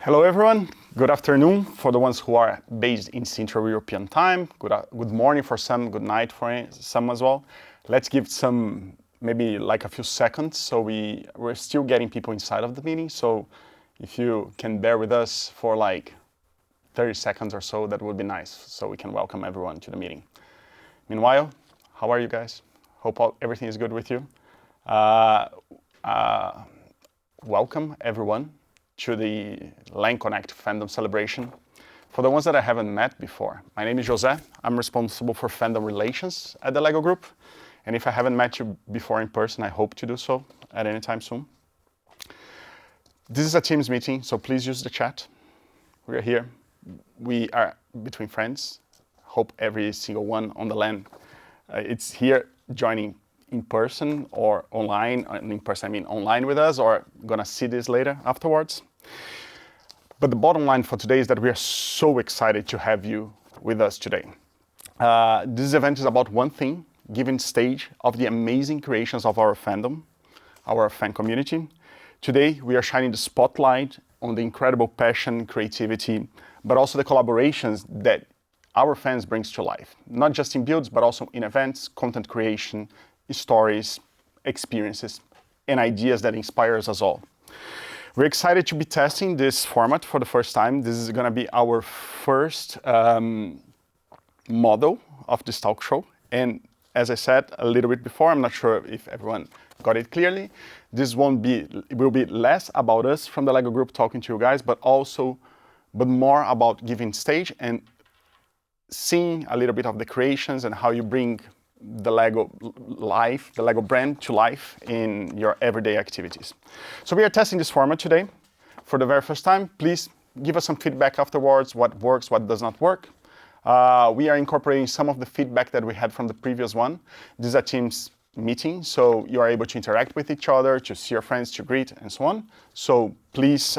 Hello everyone, good afternoon for the ones who are based in Central European time, good morning for some, good night for some as well. Let's give some, maybe like a few seconds, so we're still getting people inside of the meeting, so if you can bear with us for like 30 seconds or so, that would be nice, so we can welcome everyone to the meeting. Meanwhile, how are you guys? Hope everything is good with you. Welcome everyone to the LAN Connect fandom celebration. For the ones that I haven't met before, my name is José. I'm responsible for fandom relations at the LEGO Group. And if I haven't met you before in person, I hope to do so at any time soon. This is a Teams meeting, so please use the chat. We are here. We are between friends. Hope every single one on the LAN it's here joining in person or online. In person, I mean online with us, or gonna see this later afterwards. But the bottom line for today is that we are so excited to have you with us today. This event is about one thing, giving stage of the amazing creations of our fandom, our fan community. Today, we are shining the spotlight on the incredible passion, creativity, but also the collaborations that our fans brings to life, not just in builds, but also in events, content creation, stories, experiences, and ideas that inspires us all. We're excited to be testing this format for the first time. This is gonna be our first model of this talk show. And as I said a little bit before, I'm not sure if everyone got it clearly, this will be less about us from the LEGO Group talking to you guys, but more about giving stage and seeing a little bit of the creations and how you bring the LEGO life, the LEGO brand to life in your everyday activities. So we are testing this format today for the very first time. Please give us some feedback afterwards, what works, what does not work. We are incorporating some of the feedback that we had from the previous one. This is a Teams meeting, so you are able to interact with each other, to see your friends, to greet, and so on. So please,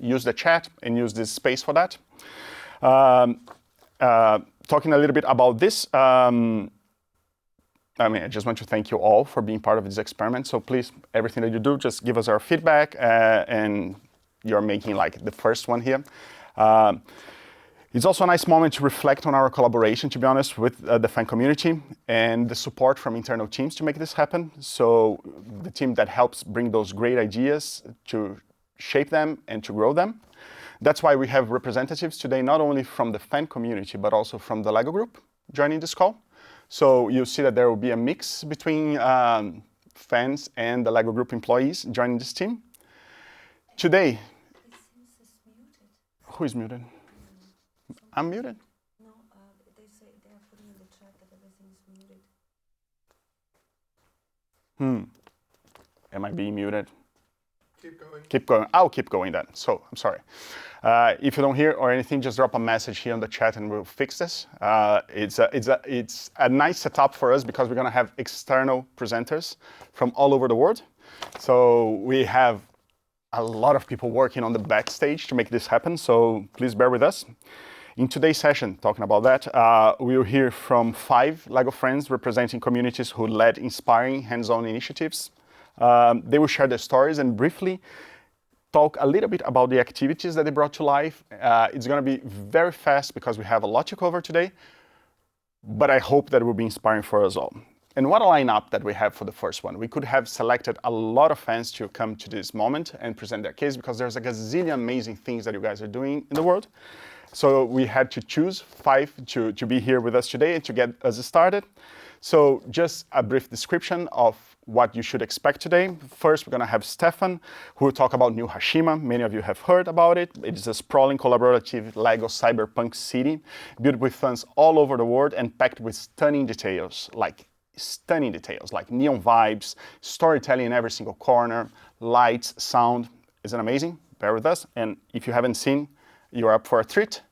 use the chat and use this space for that. Talking a little bit about this, I just want to thank you all for being part of this experiment. So please, everything that you do, just give us our feedback, and you're making like the first one here. It's also a nice moment to reflect on our collaboration, to be honest, with the fan community and the support from internal teams to make this happen. So the team that helps bring those great ideas to shape them and to grow them. That's why we have representatives today, not only from the fan community, but also from the LEGO Group joining this call. So you'll see that there will be a mix between fans and the LEGO Group employees joining this team. Today, who is muted? I'm muted. No, they say they are putting in the chat that everything is muted. Am I being muted? Keep going. Keep going. I'll keep going then. So I'm sorry. If you don't hear or anything, just drop a message here on the chat and we'll fix this. It's a nice setup for us because we're going to have external presenters from all over the world. So we have a lot of people working on the backstage to make this happen. So please bear with us. In today's session, talking about that, we'll hear from 5 LEGO friends representing communities who led inspiring hands-on initiatives. They will share their stories and briefly talk a little bit about the activities that they brought to life. It's going to be very fast because we have a lot to cover today, but I hope that it will be inspiring for us all. And what a lineup that we have for the first one. We could have selected a lot of fans to come to this moment and present their case because there's a gazillion amazing things that you guys are doing in the world. So we had to choose 5 to be here with us today and to get us started. So just a brief description of what you should expect today. First, we're going to have Stefan, who will talk about New Hashima. Many of you have heard about it. It is a sprawling, collaborative LEGO cyberpunk city built with fans all over the world and packed with stunning details, like neon vibes, storytelling in every single corner, lights, sound. Isn't it amazing? Bear with us. And if you haven't seen, you're up for a treat.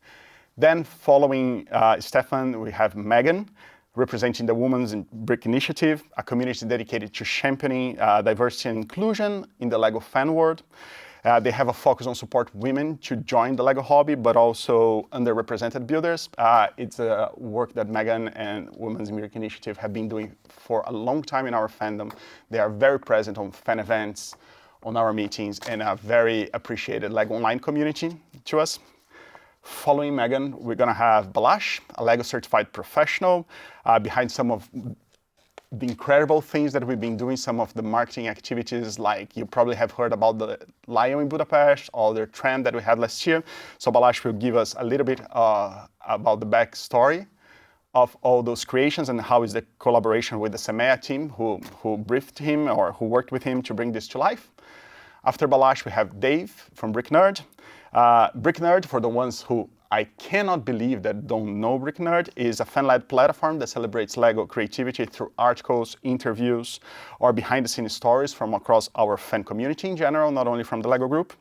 Then following Stefan, we have Megan, representing the Women's in Brick Initiative, a community dedicated to championing diversity and inclusion in the LEGO fan world. They have a focus on support women to join the LEGO hobby, but also underrepresented builders. It's a work that Megan and Women's in Brick Initiative have been doing for a long time in our fandom. They are very present on fan events, on our meetings and a very appreciated LEGO Online community to us. Following Megan, we're going to have Balash, a LEGO certified professional, behind some of the incredible things that we've been doing, some of the marketing activities, like you probably have heard about the Lion in Budapest or the trend that we had last year. So Balash will give us a little bit about the backstory of all those creations and how is the collaboration with the Semea team who briefed him or who worked with him to bring this to life. After Balash, we have Dave from Brick Nerd. Brick Nerd, for the ones who I cannot believe that don't know Brick Nerd, is a fan-led platform that celebrates LEGO creativity through articles, interviews, or behind-the-scenes stories from across our fan community in general, not only from the LEGO group.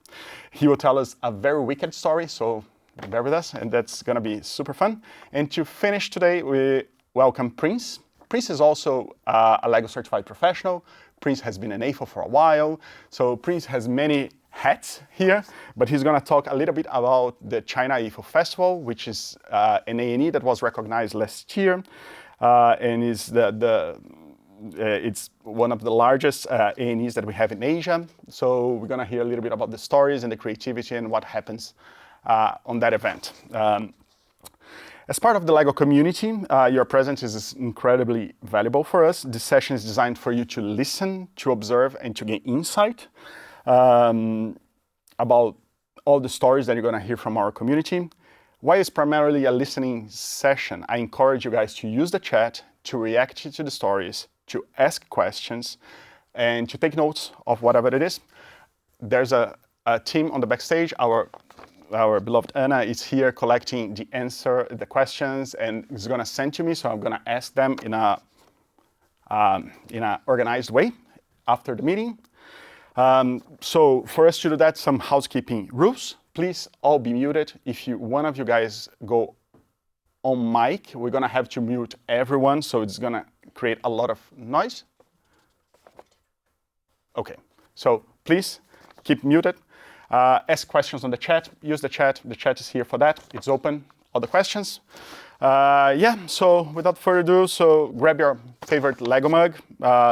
He will tell us a very wicked story, so bear with us, and that's going to be super fun. And to finish today, we welcome Prince. Prince is also a LEGO certified professional. Prince has been an AFO for a while, so Prince has many hats here, but he's going to talk a little bit about the China AFO Festival, which is an A&E that was recognized last year, and is it's one of the largest A&Es that we have in Asia. So we're going to hear a little bit about the stories and the creativity and what happens on that event. As part of the LEGO community, your presence is incredibly valuable for us. This session is designed for you to listen, to observe, and to gain insight about all the stories that you're going to hear from our community. While it's primarily a listening session, I encourage you guys to use the chat, to react to the stories, to ask questions, and to take notes of whatever it is. There's a team on the backstage. Our beloved Anna is here collecting the questions, and is going to send to me, so I'm going to ask them in a organized way after the meeting. So for us to do that, some housekeeping rules. Please all be muted. If one of you guys go on mic, we're going to have to mute everyone, so it's going to create a lot of noise. Okay, so please keep muted. Ask questions on the chat. Use the chat. The chat is here for that. It's open. All the questions. So without further ado, so grab your favorite LEGO mug,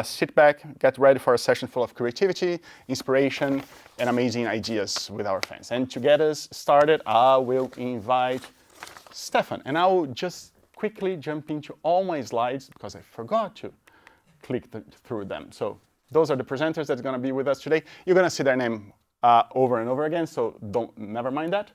sit back, get ready for a session full of creativity, inspiration, and amazing ideas with our fans. And to get us started, I will invite Stefan. And I will just quickly jump into all my slides because I forgot to click through them. So those are the presenters that's going to be with us today. You're going to see their name over and over again, so never mind that.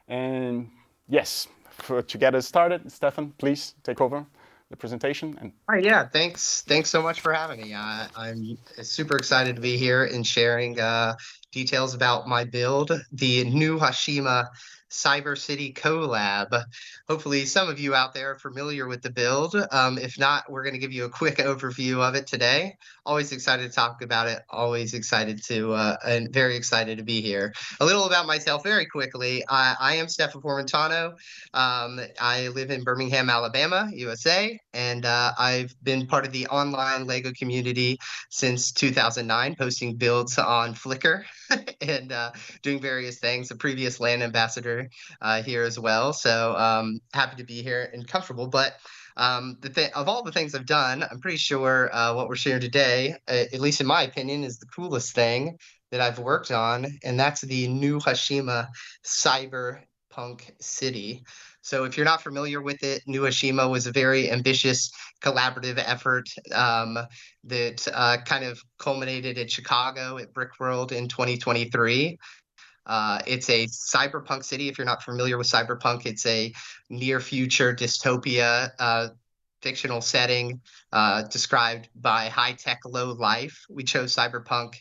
And yes, to get us started, Stefan, please take over the presentation. And all right, yeah, thanks so much for having me. I'm super excited to be here and sharing details about my build, the new Hashima Cyber City collab. Hopefully some of you out there are familiar with the build. If not, we're going to give you a quick overview of it today. Always excited to talk about it. Always excited to and very excited to be here. A little about myself very quickly. I am Stefan Formentano. I live in Birmingham, Alabama, USA, and I've been part of the online LEGO community since 2009, posting builds on Flickr and doing various things. A previous LAN ambassador here as well, so happy to be here and comfortable. But of all the things I've done, I'm pretty sure what we're sharing today, at least in my opinion, is the coolest thing that I've worked on, and that's the new Hashima Cyberpunk City. So if you're not familiar with it, New Hashima was a very ambitious collaborative effort that kind of culminated in Chicago at Brick World in 2023. It's a cyberpunk city. If you're not familiar with cyberpunk, it's a near future dystopia fictional setting described by high-tech low life. We chose cyberpunk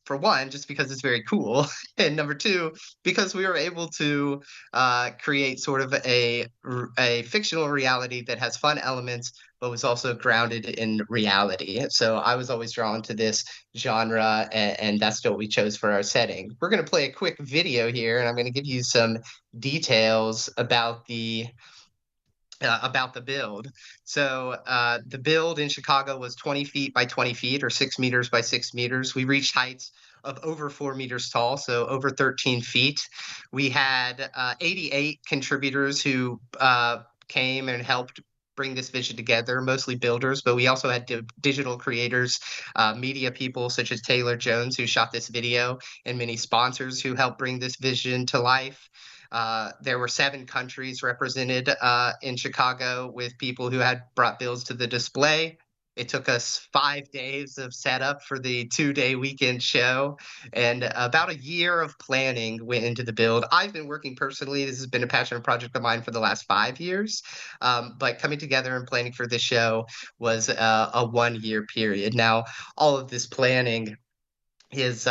for one, just because it's very cool, and number two, because we were able to create sort of a fictional reality that has fun elements, but was also grounded in reality. So I was always drawn to this genre, and that's what we chose for our setting. We're going to play a quick video here, and I'm going to give you some details about the build. So the build in Chicago was 20 feet by 20 feet, or 6 meters by 6 meters. We reached heights of over 4 meters tall, so over 13 feet. We had 88 contributors who came and helped bring this vision together, mostly builders, but we also had digital creators, media people such as Taylor Jones, who shot this video, and many sponsors who helped bring this vision to life. There were 7 countries represented in Chicago with people who had brought builds to the display. It took us 5 days of setup for the 2-day weekend show, and about a year of planning went into the build. I've been working personally. This has been a passion project of mine for the last 5 years. But coming together and planning for this show was a 1-year period. Now, all of this planning is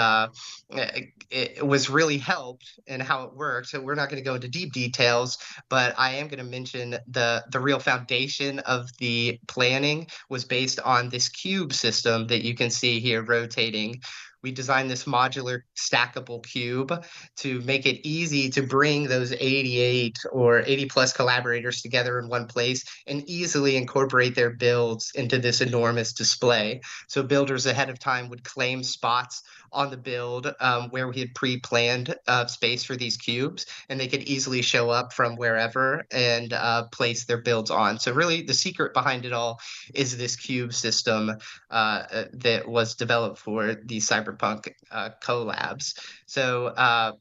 it was really helped in how it worked. So we're not going to go into deep details, but I am going to mention the real foundation of the planning was based on this cube system that you can see here rotating. We designed this modular stackable cube to make it easy to bring those 88 or 80 plus collaborators together in one place and easily incorporate their builds into this enormous display. So builders ahead of time would claim spots on the build where we had pre-planned space for these cubes, and they could easily show up from wherever and place their builds on. So really the secret behind it all is this cube system that was developed for these cyberpunk collabs. So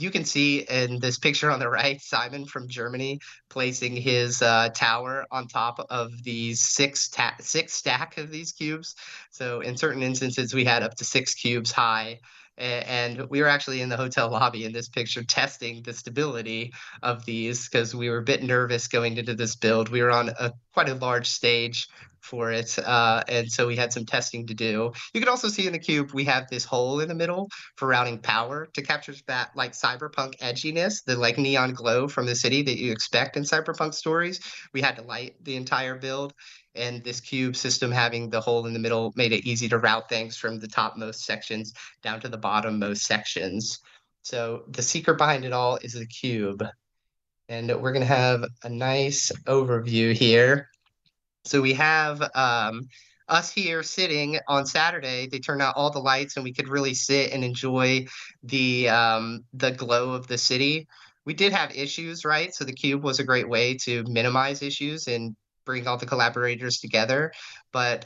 you can see in this picture on the right, Simon from Germany placing his tower on top of these six stack of these cubes. So in certain instances, we had up to 6 cubes high. And we were actually in the hotel lobby in this picture testing the stability of these because we were a bit nervous going into this build. We were on quite a large stage for it, and so we had some testing to do. You can also see in the cube we have this hole in the middle for routing power to capture that like cyberpunk edginess, the like neon glow from the city that you expect in cyberpunk stories. We had to light the entire build, and this cube system having the hole in the middle made it easy to route things from the topmost sections down to the bottommost sections. So the secret behind it all is the cube. And we're going to have a nice overview here. So we have us here sitting on Saturday. They turned out all the lights, and we could really sit and enjoy the glow of the city. We did have issues, right? So the cube was a great way to minimize issues and bring all the collaborators together. But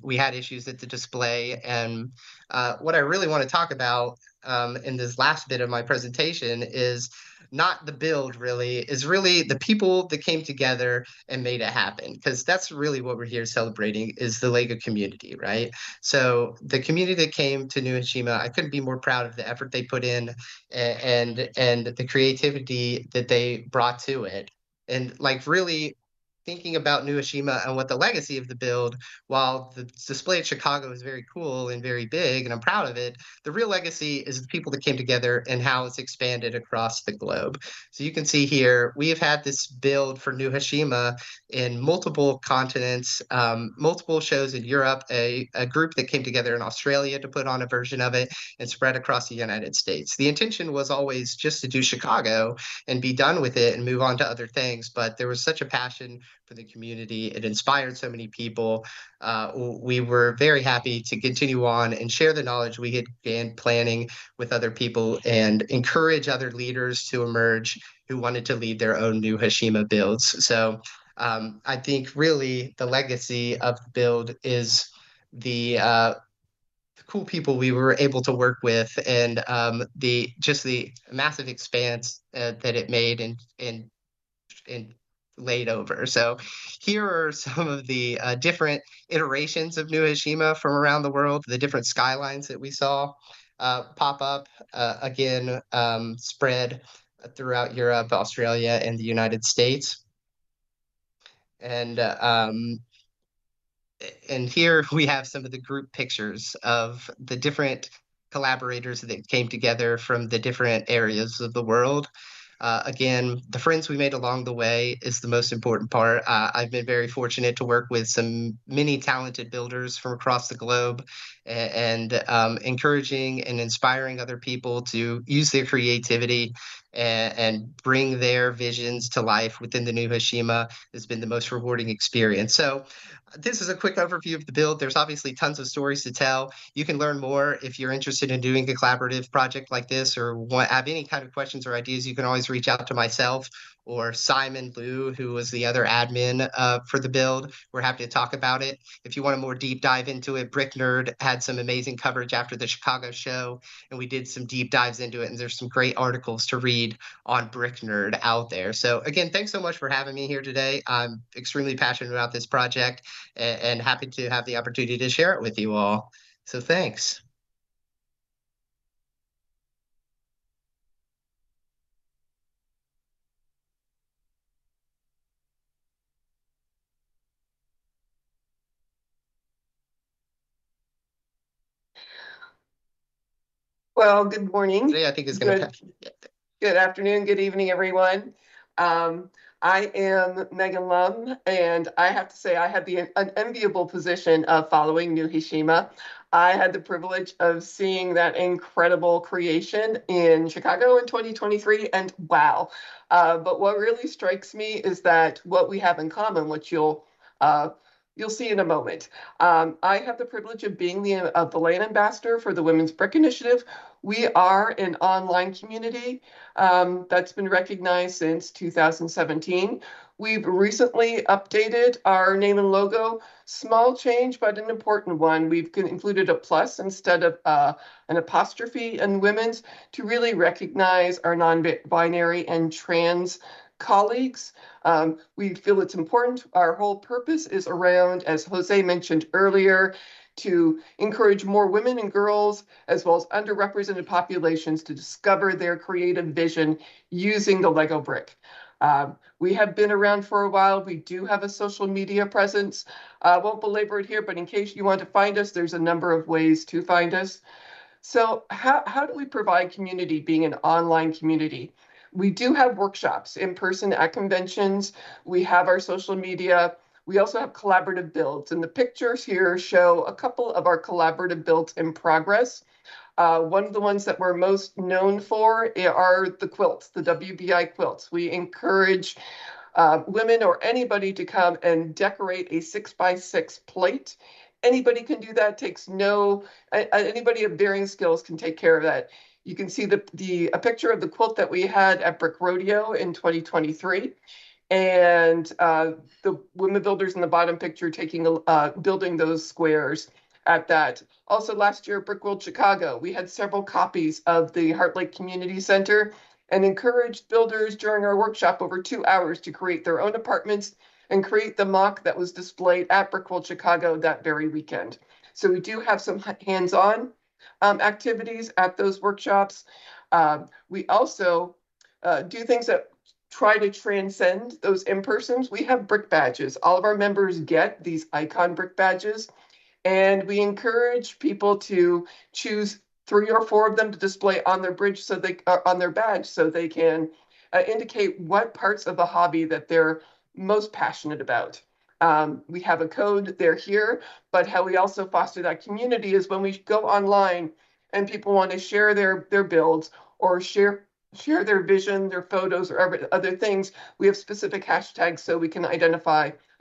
we had issues at the display, and what I really want to talk about in this last bit of my presentation is not the build, really, is really the people that came together and made it happen, because that's really what we're here celebrating is the Lego community, right? So the community that came to New Hashima, I couldn't be more proud of the effort they put in and the creativity that they brought to it. And like really thinking about New Hashima and what the legacy of the build, while the display at Chicago is very cool and very big, and I'm proud of it, the real legacy is the people that came together and how it's expanded across the globe. So you can see here, we have had this build for New Hashima in multiple continents, multiple shows in Europe, a group that came together in Australia to put on a version of it and spread across the United States. The intention was always just to do Chicago and be done with it and move on to other things, but there was such a passion for the community. It inspired so many people. We were very happy to continue on and share the knowledge we had gained planning with other people and encourage other leaders to emerge who wanted to lead their own New Hashima builds. So I think really the legacy of the build is the cool people we were able to work with and the massive expanse that it made and laid over. So here are some of the different iterations of New Hashima from around the world, the different skylines that we saw pop up, again, spread throughout Europe, Australia, and the United States. And here we have some of the group pictures of the different collaborators that came together from the different areas of the world. Again, the friends we made along the way is the most important part. I've been very fortunate to work with many talented builders from across the globe, and encouraging and inspiring other people to use their creativity and bring their visions to life within the new Hashima has been the most rewarding experience. So this is a quick overview of the build. There's obviously tons of stories to tell. You can learn more if you're interested in doing a collaborative project like this or have any kind of questions or ideas. You can always reach out to myself or Simon Liu, who was the other admin for the build. We're happy to talk about it. If you want a more deep dive into it, Brick Nerd had some amazing coverage after the Chicago show, and we did some deep dives into it. And there's some great articles to read on Brick Nerd out there. So again, thanks so much for having me here today. I'm extremely passionate about this project and happy to have the opportunity to share it with you all. So thanks. Well, good morning. Today, I think is going to pass. Good afternoon, good evening, everyone. I am Megan Lum, and I have to say I had the unenviable position of following New Hishima. I had the privilege of seeing that incredible creation in Chicago in 2023, and wow. But what really strikes me is that what we have in common, which you'll see in a moment. I have the privilege of being the LAN ambassador for the Women's Brick Initiative. We are an online community that's been recognized since 2017. We've recently updated our name and logo. Small change, but an important one. We've included a plus instead of an apostrophe in women's to really recognize our non-binary and trans colleagues. We feel it's important. Our whole purpose is around, as Jose mentioned earlier, to encourage more women and girls, as well as underrepresented populations, to discover their creative vision using the Lego brick. We have been around for a while. We do have a social media presence. I won't belabor it here, but in case you want to find us, there's a number of ways to find us. So how do we provide community being an online community? We do have workshops in person at conventions. We have our social media. We also have collaborative builds, and the pictures here show a couple of our collaborative builds in progress. One of the ones that we're most known for are the quilts, the WBI quilts. We encourage women or anybody to come and decorate a 6x6 plate. Anybody can do that. Anybody of varying skills can take care of that. You can see a picture of the quilt that we had at Brick Rodeo in 2023, and the women builders in the bottom picture building those squares at that. Also last year at Brick World Chicago, we had several copies of the Heart Lake Community Center and encouraged builders during our workshop over 2 hours to create their own apartments and create the mock that was displayed at Brick World Chicago that very weekend. So we do have some hands-on activities at those workshops. We also do things that try to transcend those in-persons. We have brick badges. All of our members get these icon brick badges, and we encourage people to choose 3 or 4 of them to display on their on their badge, so they can indicate what parts of the hobby that they're most passionate about. We have a code there here, but how we also foster that community is when we go online and people want to share their builds or share their vision, their photos, or other things. We have specific hashtags so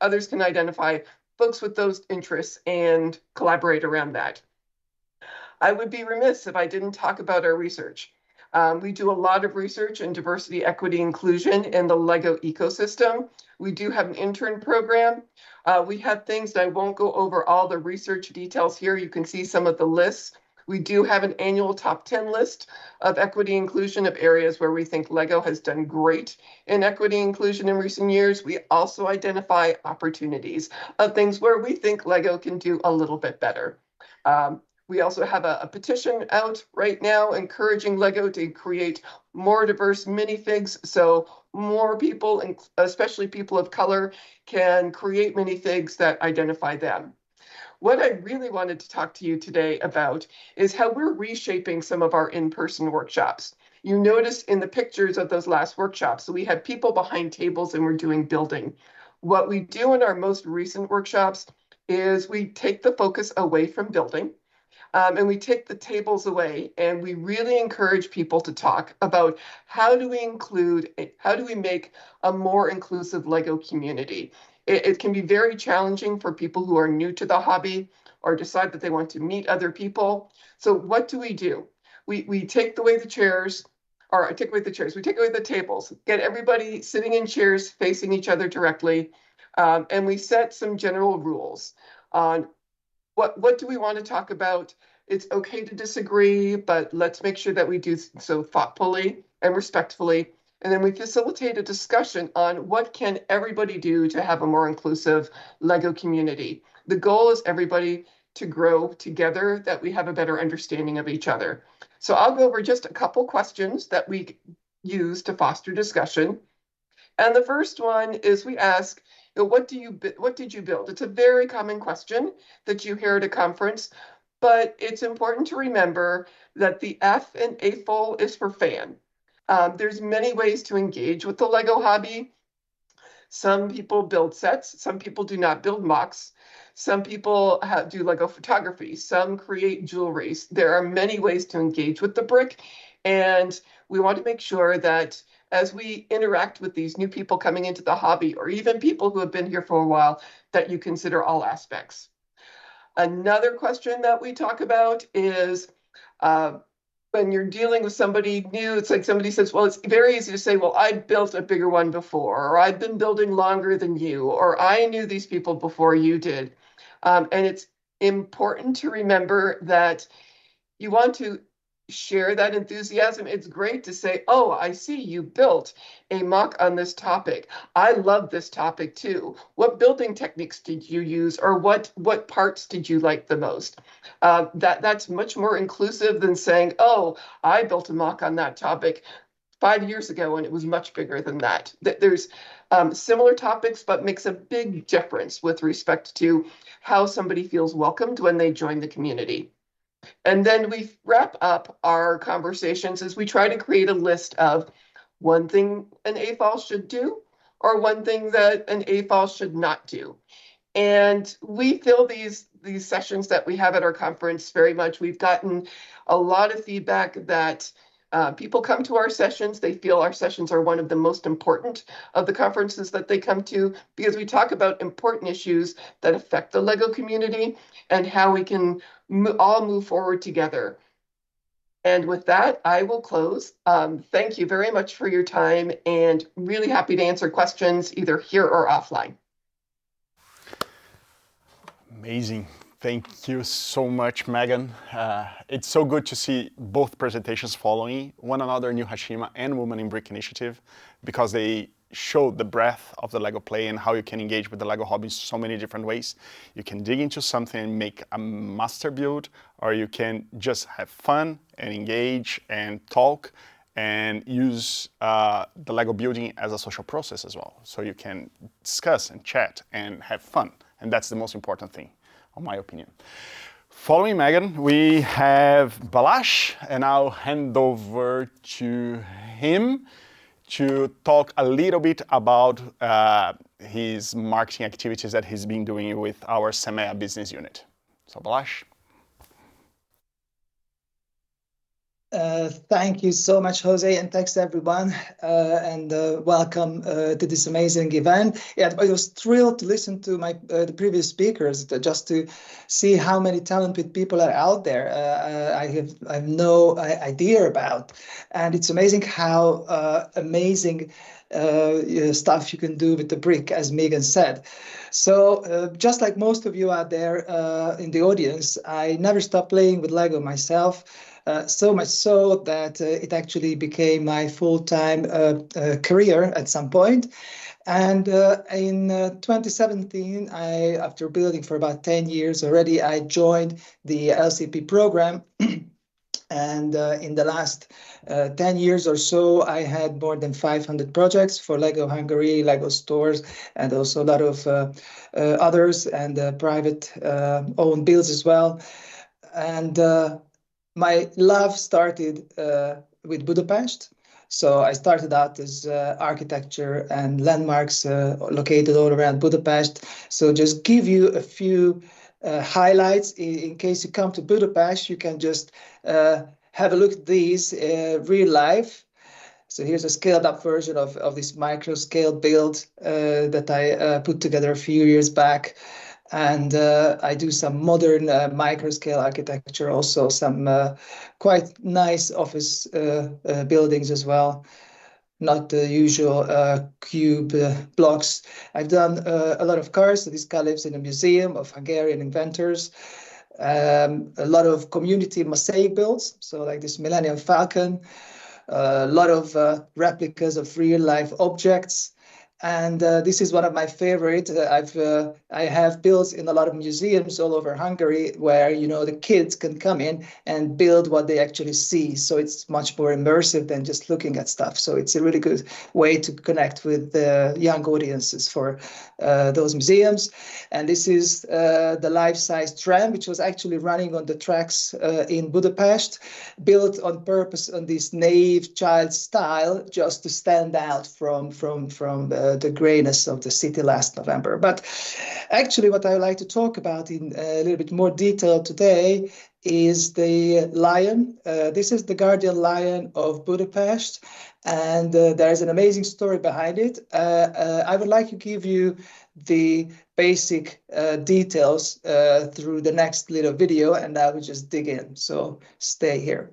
others can identify folks with those interests and collaborate around that. I would be remiss if I didn't talk about our research. We do a lot of research in diversity, equity, inclusion in the LEGO ecosystem. We do have an intern program. We have things that I won't go over all the research details here. You can see some of the lists. We do have an annual top 10 list of equity inclusion of areas where we think LEGO has done great in equity inclusion in recent years. We also identify opportunities of things where we think LEGO can do a little bit better. We also have a petition out right now encouraging LEGO to create more diverse minifigs so more people, and especially people of color, can create minifigs that identify them. What I really wanted to talk to you today about is how we're reshaping some of our in-person workshops. You noticed in the pictures of those last workshops, so we had people behind tables and we're doing building. What we do in our most recent workshops is we take the focus away from building And we take the tables away, and we really encourage people to talk about how do we make a more inclusive Lego community. It can be very challenging for people who are new to the hobby or decide that they want to meet other people. So what do? We take away the chairs, or I take away the chairs, we take away the tables, get everybody sitting in chairs facing each other directly, and we set some general rules on what do we want to talk about. It's okay to disagree, but let's make sure that we do so thoughtfully and respectfully. And then we facilitate a discussion on what can everybody do to have a more inclusive Lego community. The goal is everybody to grow together, that we have a better understanding of each other. So I'll go over just a couple questions that we use to foster discussion. And the first one is we ask, what did you build? It's a very common question that you hear at a conference, but it's important to remember that the F in AFOL is for fan. There's many ways to engage with the Lego hobby. Some people build sets, some people do not build MOCs. Some people do Lego photography, some create jewelry. There are many ways to engage with the brick, and we want to make sure that as we interact with these new people coming into the hobby, or even people who have been here for a while, that you consider all aspects. Another question that we talk about is when you're dealing with somebody new, it's like somebody says, well, it's very easy to say, well, I built a bigger one before, or I've been building longer than you, or I knew these people before you did. And it's important to remember that you want to share that enthusiasm. It's great to say, oh, I see you built a MOC on this topic. I love this topic too. What building techniques did you use, or what parts did you like the most? That's much more inclusive than saying, oh, I built a MOC on that topic 5 years ago and it was much bigger than that. There's similar topics, but makes a big difference with respect to how somebody feels welcomed when they join the community. And then we wrap up our conversations as we try to create a list of one thing an AFOL should do, or one thing that an AFOL should not do. And we feel these sessions that we have at our conference very much. We've gotten a lot of feedback that people come to our sessions. They feel our sessions are one of the most important of the conferences that they come to, because we talk about important issues that affect the Lego community and how we can all move forward together. And with that, I will close. Thank you very much for your time, and really happy to answer questions either here or offline. Amazing. Thank you so much, Megan. It's so good to see both presentations following one another, New Hashima and Women in Brick Initiative, because they show the breadth of the Lego play and how you can engage with the Lego hobby in so many different ways. You can dig into something and make a master build, or you can just have fun and engage and talk and use the Lego building as a social process as well. So you can discuss and chat and have fun. And that's the most important thing, in my opinion. Following Megan, we have Balázs, and I'll hand over to him to talk a little bit about his marketing activities that he's been doing with our SEMEA business unit. So Balázs. Thank you so much, Jose, and thanks everyone, and welcome to this amazing event. Yeah, I was thrilled to listen to the previous speakers, just to see how many talented people are out there. I have no idea about, and it's amazing how amazing stuff you can do with the brick, as Megan said. So just like most of you out there in the audience, I never stopped playing with Lego myself. So much so that it actually became my full-time career at some point. And in 2017, after building for about 10 years already, I joined the LCP program. And in the last 10 years or so, I had more than 500 projects for Lego Hungary, Lego stores, and also a lot of others, and private owned builds as well. And my love started with Budapest. So I started out as architecture and landmarks located all around Budapest. So just give you a few highlights. In case you come to Budapest, you can just have a look at these real life. So here's a scaled up version of this micro scale build that I put together a few years back. And I do some modern micro scale architecture, also some quite nice office buildings as well. Not the usual cube blocks. I've done a lot of cars. So this car lives in a museum of Hungarian inventors. A lot of community mosaic builds. So like this Millennium Falcon, a lot of replicas of real life objects. And this is one of my favorite. I have built in a lot of museums all over Hungary where, you know, the kids can come in and build what they actually see. So it's much more immersive than just looking at stuff. So it's a really good way to connect with the young audiences for those museums. And this is the life-size tram, which was actually running on the tracks in Budapest, built on purpose on this naive child style, just to stand out from the grayness of the city last November. But actually, what I would like to talk about in a little bit more detail today is the lion. This is the guardian lion of Budapest, and there is an amazing story behind it. I would like to give you the basic details through the next little video, and I will just dig in. So stay here.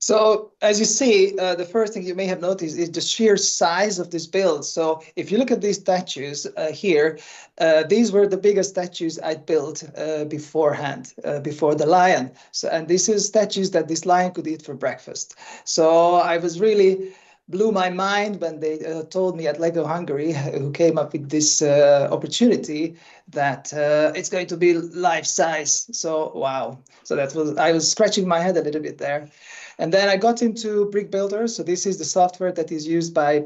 So as you see, the first thing you may have noticed is the sheer size of this build. So if you look at these statues here, these were the biggest statues I built beforehand, before the lion. So, and this is statues that this lion could eat for breakfast. So I was really blew my mind when they told me at Lego Hungary, who came up with this opportunity, that it's going to be life size. So wow. So that was, I was scratching my head a little bit there. And then I got into Brick Builder. So this is the software that is used by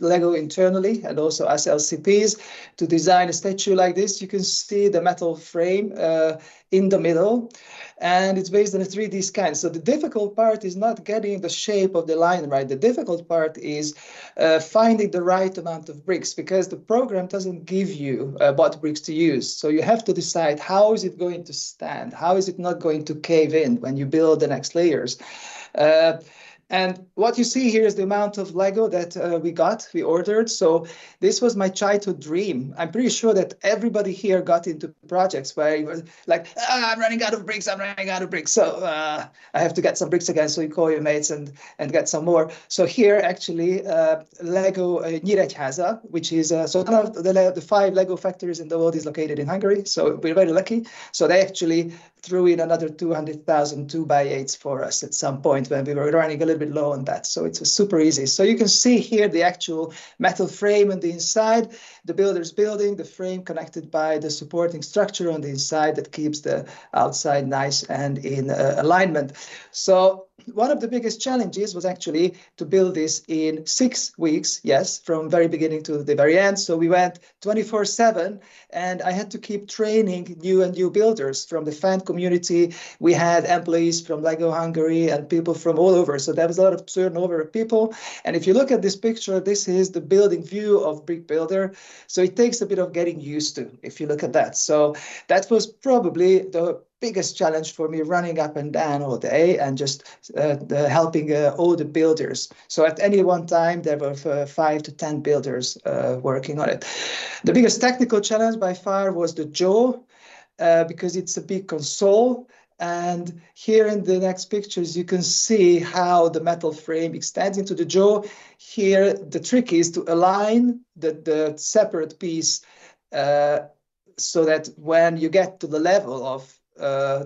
Lego internally and also as LCPs to design a statue like this. You can see the metal frame in the middle, and it's based on a 3D scan. So the difficult part is not getting the shape of the line right. The difficult part is finding the right amount of bricks, because the program doesn't give you what bricks to use. So you have to decide, how is it going to stand? How is it not going to cave in when you build the next layers? And what you see here is the amount of Lego that we ordered. So this was my childhood dream. I'm pretty sure that everybody here got into projects where you were like, I'm running out of bricks, I'm running out of bricks. So I have to get some bricks again. So you call your mates and get some more. So here actually Lego Nyíregyháza, which is so one of the 5 Lego factories in the world is located in Hungary. So we're very lucky. So they actually threw in another 200,000 2x8s for us at some point when we were running a little bit bit low on that. So it's super easy. So you can see here the actual metal frame on the inside, the builder's building, the frame connected by the supporting structure on the inside that keeps the outside nice and in alignment. So one of the biggest challenges was actually to build this in 6 weeks, yes, from very beginning to the very end. So we went 24/7, and I had to keep training new builders from the fan community. We had employees from Lego Hungary and people from all over. So there was a lot of turnover of people. And if you look at this picture, this is the building view of Brick Builder. So it takes a bit of getting used to, if you look at that. So that was probably the biggest challenge for me, running up and down all day and just helping all the builders. So at any one time, there were 5 to 10 builders working on it. The biggest technical challenge by far was the jaw, because it's a big console. And here in the next pictures, you can see how the metal frame extends into the jaw. Here, the trick is to align the separate piece so that when you get to the level of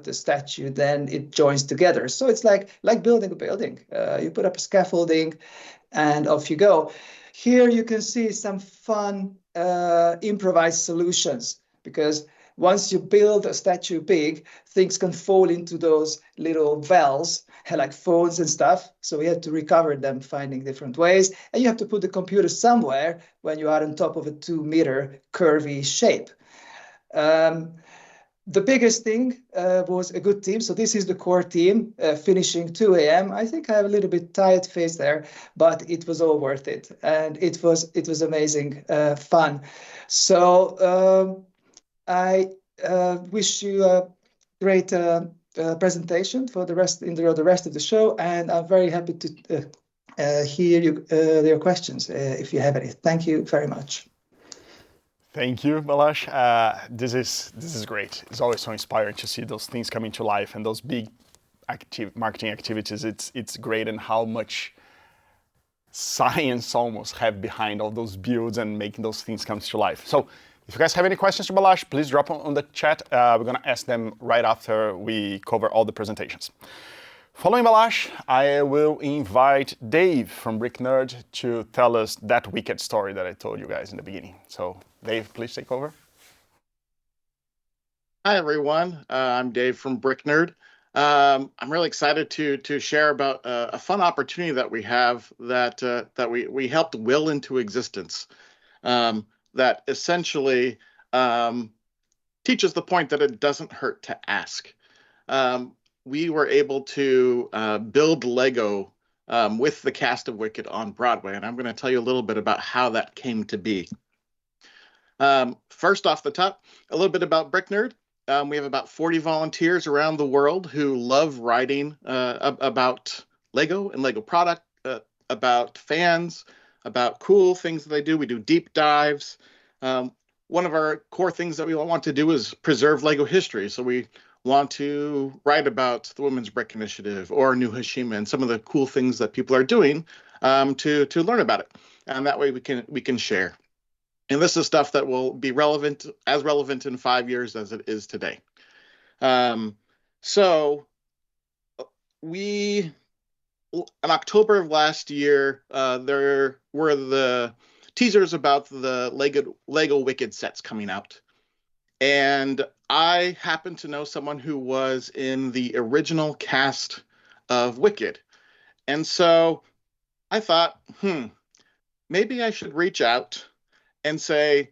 the statue, then it joins together. So it's like building a building. You put up a scaffolding and off you go. Here you can see some fun improvised solutions, because once you build a statue big, things can fall into those little wells, like phones and stuff. So we had to recover them, finding different ways. And you have to put the computer somewhere when you are on top of a 2-meter curvy shape. The biggest thing was a good team. So this is the core team finishing 2 a.m. I think I have a little bit tired face there, but it was all worth it. And it was amazing fun. So I wish you a great presentation for the rest of the show. And I'm very happy to hear your questions if you have any. Thank you very much. Thank you, Balázs. This is great. It's always so inspiring to see those things coming to life and those big marketing activities. It's great, and how much science almost have behind all those builds and making those things come to life. So if you guys have any questions to Balázs, please drop them on the chat. We're gonna ask them right after we cover all the presentations. Following Balázs, I will invite Dave from Brick Nerd to tell us that wicked story that I told you guys in the beginning. So Dave, please take over. Hi, everyone. I'm Dave from Brick Nerd. I'm really excited to share about a fun opportunity that we have that we helped will into existence. That essentially teaches the point that it doesn't hurt to ask. We were able to build Lego with the cast of Wicked on Broadway, and I'm going to tell you a little bit about how that came to be. First off the top, a little bit about Brick Nerd. We have about 40 volunteers around the world who love writing about Lego and Lego product, about fans, about cool things that they do. We do deep dives. One of our core things that we want to do is preserve Lego history. So we want to write about the Women's Brick Initiative or New Hashima and some of the cool things that people are doing to learn about it. And that way we can share. And this is stuff that will be relevant in 5 years as it is today. So in October of last year, there were the teasers about the Lego Wicked sets coming out. And I happen to know someone who was in the original cast of Wicked. And so I thought, maybe I should reach out and say,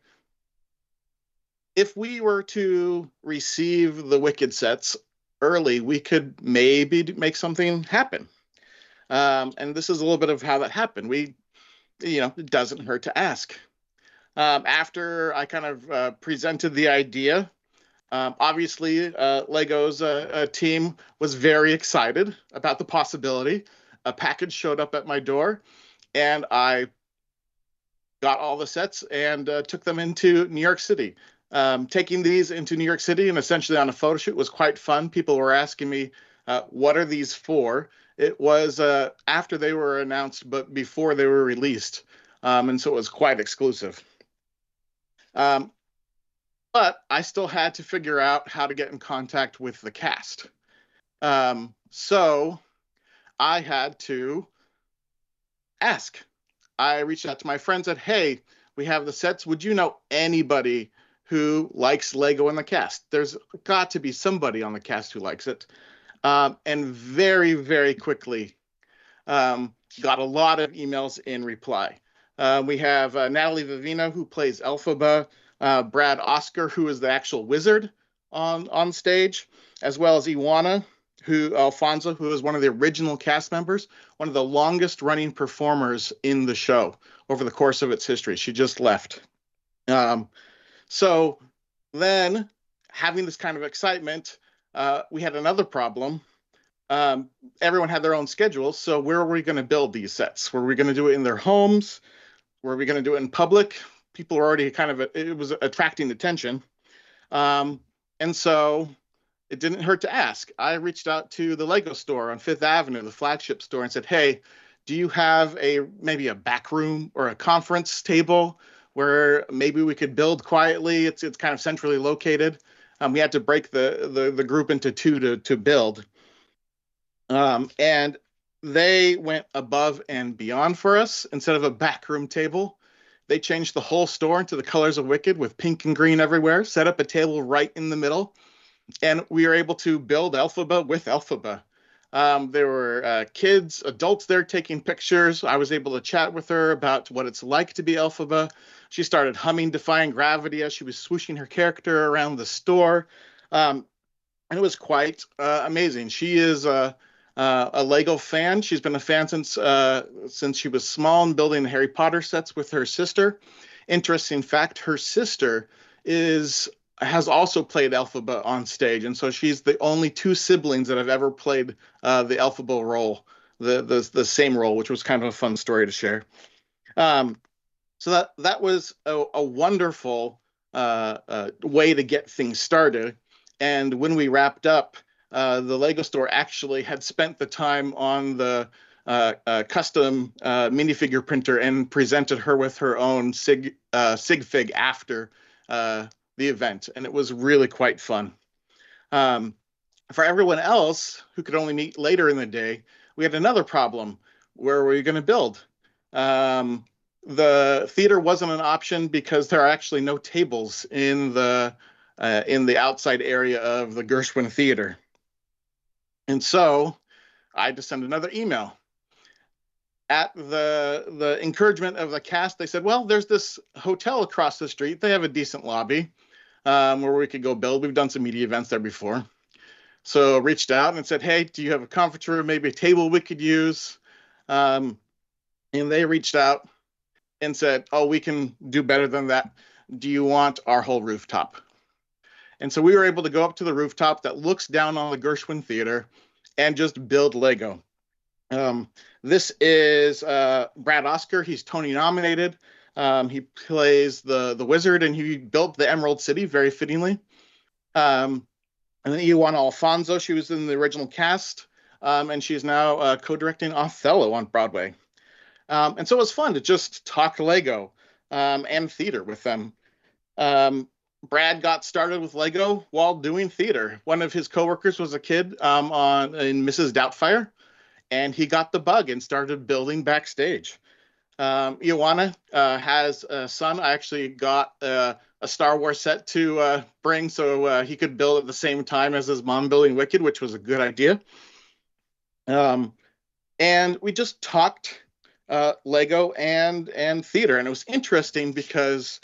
if we were to receive the Wicked sets early, we could maybe make something happen. And this is a little bit of how that happened. It doesn't hurt to ask. After I kind of presented the idea, obviously Lego's team was very excited about the possibility. A package showed up at my door, and I got all the sets and took them into New York City. Taking these into New York City and essentially on a photo shoot was quite fun. People were asking me, what are these for? It was after they were announced, but before they were released. And so it was quite exclusive. But I still had to figure out how to get in contact with the cast. So I had to ask. I reached out to my friends and said, hey, we have the sets. Would you know anybody who likes Lego in the cast? There's got to be somebody on the cast who likes it. And very, very quickly got a lot of emails in reply. We have Natalie Vivino, who plays Elphaba, Brad Oscar, who is the actual wizard on stage, as well as Alfonso, who is one of the original cast members, one of the longest running performers in the show over the course of its history. She just left. So then, having this kind of excitement, we had another problem. Everyone had their own schedules. So where were we going to build these sets? Were we going to do it in their homes? Were we going to do it in public? People were already it was attracting attention. And so it didn't hurt to ask. I reached out to the Lego store on Fifth Avenue, the flagship store, and said, hey, do you have maybe a back room or a conference table where maybe we could build quietly? It's kind of centrally located. We had to break the group into two to build. And they went above and beyond for us. Instead of a backroom table, they changed the whole store into the colors of Wicked with pink and green everywhere, set up a table right in the middle, and we were able to build Elphaba with Elphaba. There were kids, adults there taking pictures. I was able to chat with her about what it's like to be Elphaba. She started humming Defying Gravity as she was swooshing her character around the store. And it was quite amazing. She is a Lego fan. She's been a fan since she was small and building Harry Potter sets with her sister. Interesting fact, her sister has also played Elphaba on stage, and so she's the only two siblings that have ever played the Elphaba role, the same role, which was kind of a fun story to share. So that was a wonderful way to get things started. And when we wrapped up, the Lego store actually had spent the time on the custom minifigure printer and presented her with her own sig fig after the event, and it was really quite fun. For everyone else who could only meet later in the day, we had another problem. Where were we going to build? The theater wasn't an option because there are actually no tables in the outside area of the Gershwin Theater. And so I just sent another email. At the encouragement of the cast, they said, well, there's this hotel across the street. They have a decent lobby where we could go build. We've done some media events there before. So reached out and said, hey, do you have a conference room, maybe a table we could use? And they reached out and said, oh, we can do better than that. Do you want our whole rooftop? And so we were able to go up to the rooftop that looks down on the Gershwin Theater and just build Lego. This is Brad Oscar. He's Tony nominated. He plays the wizard, and he built the Emerald City very fittingly. And then Ioana Alfonso, she was in the original cast, and she's now co-directing Othello on Broadway. And so it was fun to just talk Lego and theater with them. Brad got started with Lego while doing theater. One of his coworkers was a kid in Mrs. Doubtfire, and he got the bug and started building backstage. Ioana has a son. I actually got a Star Wars set to bring so he could build at the same time as his mom building Wicked, which was a good idea. And we just talked Lego and theater, and it was interesting because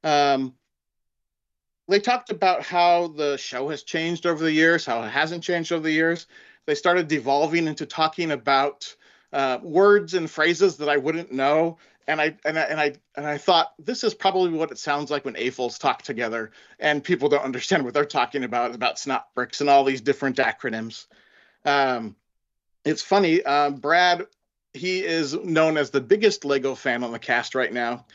they talked about how the show has changed over the years, how it hasn't changed over the years. They started devolving into talking about words and phrases that I wouldn't know, and I thought this is probably what it sounds like when AFOLs talk together, and people don't understand what they're talking about snot bricks and all these different acronyms. It's funny, Brad. He is known as the biggest Lego fan on the cast right now.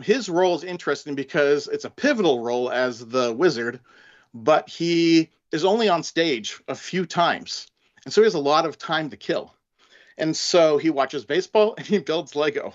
His role is interesting because it's a pivotal role as the wizard, but he is only on stage a few times. And so he has a lot of time to kill. And so he watches baseball and he builds Lego.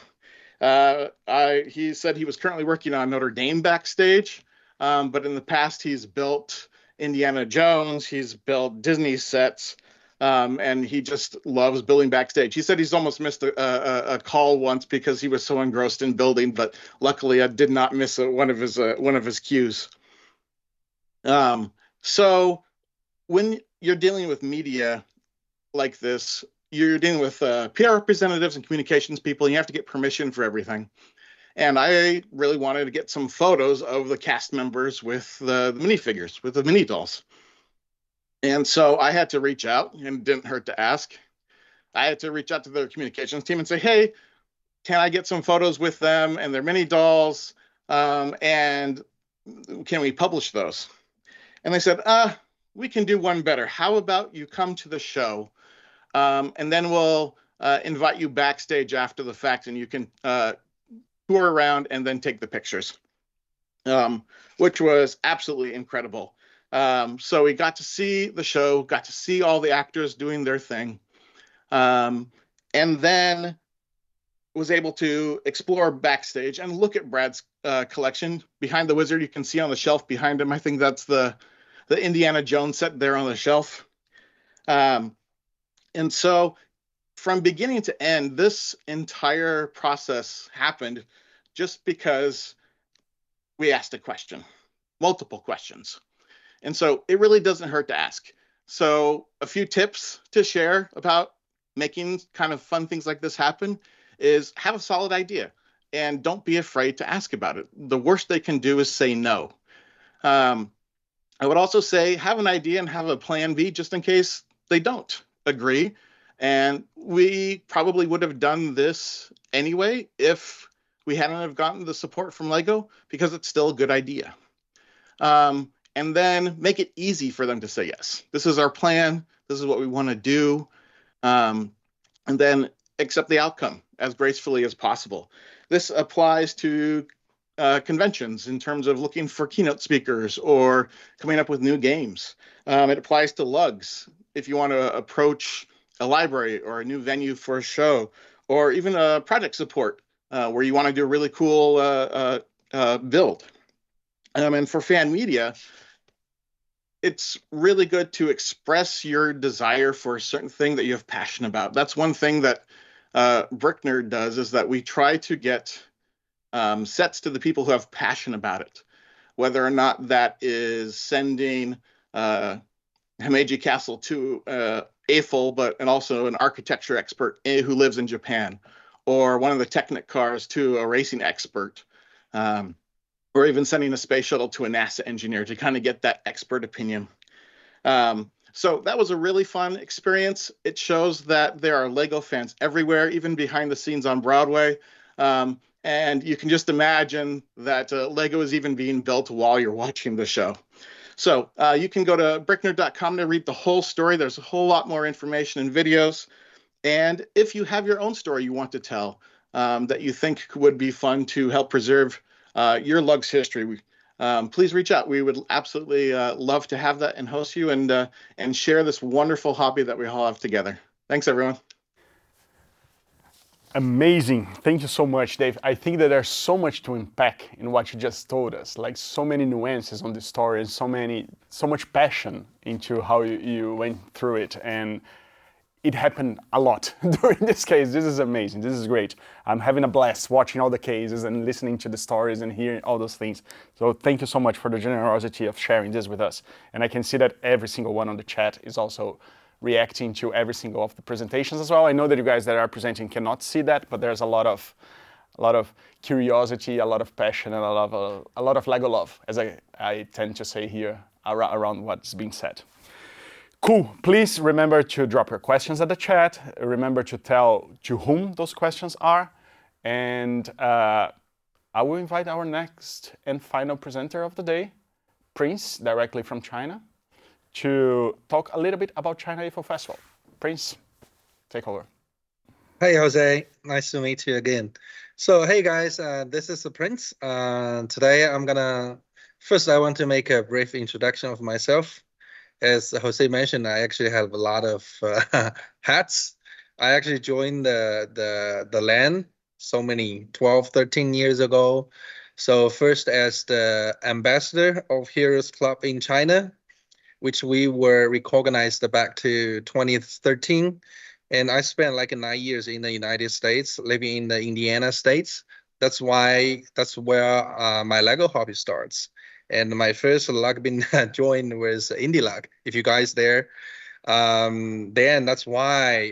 He said he was currently working on Notre Dame backstage, but in the past he's built Indiana Jones, he's built Disney sets. And he just loves building backstage. He said he's almost missed a call once because he was so engrossed in building, but luckily I did not miss one of his cues. So when you're dealing with media like this, you're dealing with PR representatives and communications people, and you have to get permission for everything. And I really wanted to get some photos of the cast members with the minifigures, with the mini dolls. And so I had to reach out, and it didn't hurt to ask. I had to reach out to their communications team and say, hey, can I get some photos with them and their mini dolls? And can we publish those? And they said, we can do one better. How about you come to the show, and then we'll invite you backstage after the fact, and you can tour around and then take the pictures, which was absolutely incredible. So we got to see the show, got to see all the actors doing their thing, and then was able to explore backstage and look at Brad's collection. Behind the wizard, you can see on the shelf behind him, I think that's the Indiana Jones set there on the shelf. And so from beginning to end, this entire process happened just because we asked a question, multiple questions. And so it really doesn't hurt to ask. So a few tips to share about making kind of fun things like this happen is have a solid idea and don't be afraid to ask about it. The worst they can do is say no. I would also say have an idea and have a plan B just in case they don't agree. And we probably would have done this anyway if we hadn't have gotten the support from Lego, because it's still a good idea. And then make it easy for them to say yes. This is our plan. This is what we want to do. And then accept the outcome as gracefully as possible. This applies to conventions in terms of looking for keynote speakers or coming up with new games. It applies to lugs if you want to approach a library or a new venue for a show, or even a project support where you want to do a really cool build. And for fan media, it's really good to express your desire for a certain thing that you have passion about. That's one thing that Brick Nerd does, is that we try to get sets to the people who have passion about it, whether or not that is sending Himeji Castle to Eiffel, and also an architecture expert who lives in Japan, or one of the Technic cars to a racing expert, or even sending a space shuttle to a NASA engineer to kind of get that expert opinion. So that was a really fun experience. It shows that there are Lego fans everywhere, even behind the scenes on Broadway. And you can just imagine that Lego is even being built while you're watching the show. So you can go to bricknerd.com to read the whole story. There's a whole lot more information and videos. And if you have your own story you want to tell that you think would be fun to help preserve your Lugs history, please reach out. We would absolutely love to have that and host you and share this wonderful hobby that we all have together. Thanks, everyone. Amazing. Thank you so much, Dave. I think that there's so much to unpack in what you just told us, like so many nuances on the story and so much passion into how you went through it. And it happened a lot during this case. This is amazing. This is great. I'm having a blast watching all the cases and listening to the stories and hearing all those things. So thank you so much for the generosity of sharing this with us. And I can see that every single one on the chat is also reacting to every single of the presentations as well. I know that you guys that are presenting cannot see that, but there's a lot of curiosity, a lot of passion, and a lot of Lego love, as I tend to say here around what's being said. Cool. Please remember to drop your questions at the chat. Remember to tell to whom those questions are. And I will invite our next and final presenter of the day, Prince, directly from China, to talk a little bit about China IFO Festival. Prince, take over. Hey, Jose. Nice to meet you again. So, hey, guys, this is the Prince. Today, first, I want to make a brief introduction of myself. As Jose mentioned, I actually have a lot of hats. I actually joined the LAN 12, 13 years ago. So first as the ambassador of Heroes Club in China, which we were recognized back to 2013. And I spent like 9 years in the United States, living in the Indiana states. That's where my Lego hobby starts. And my first rugby join was Indie Luck. If you guys there, then that's why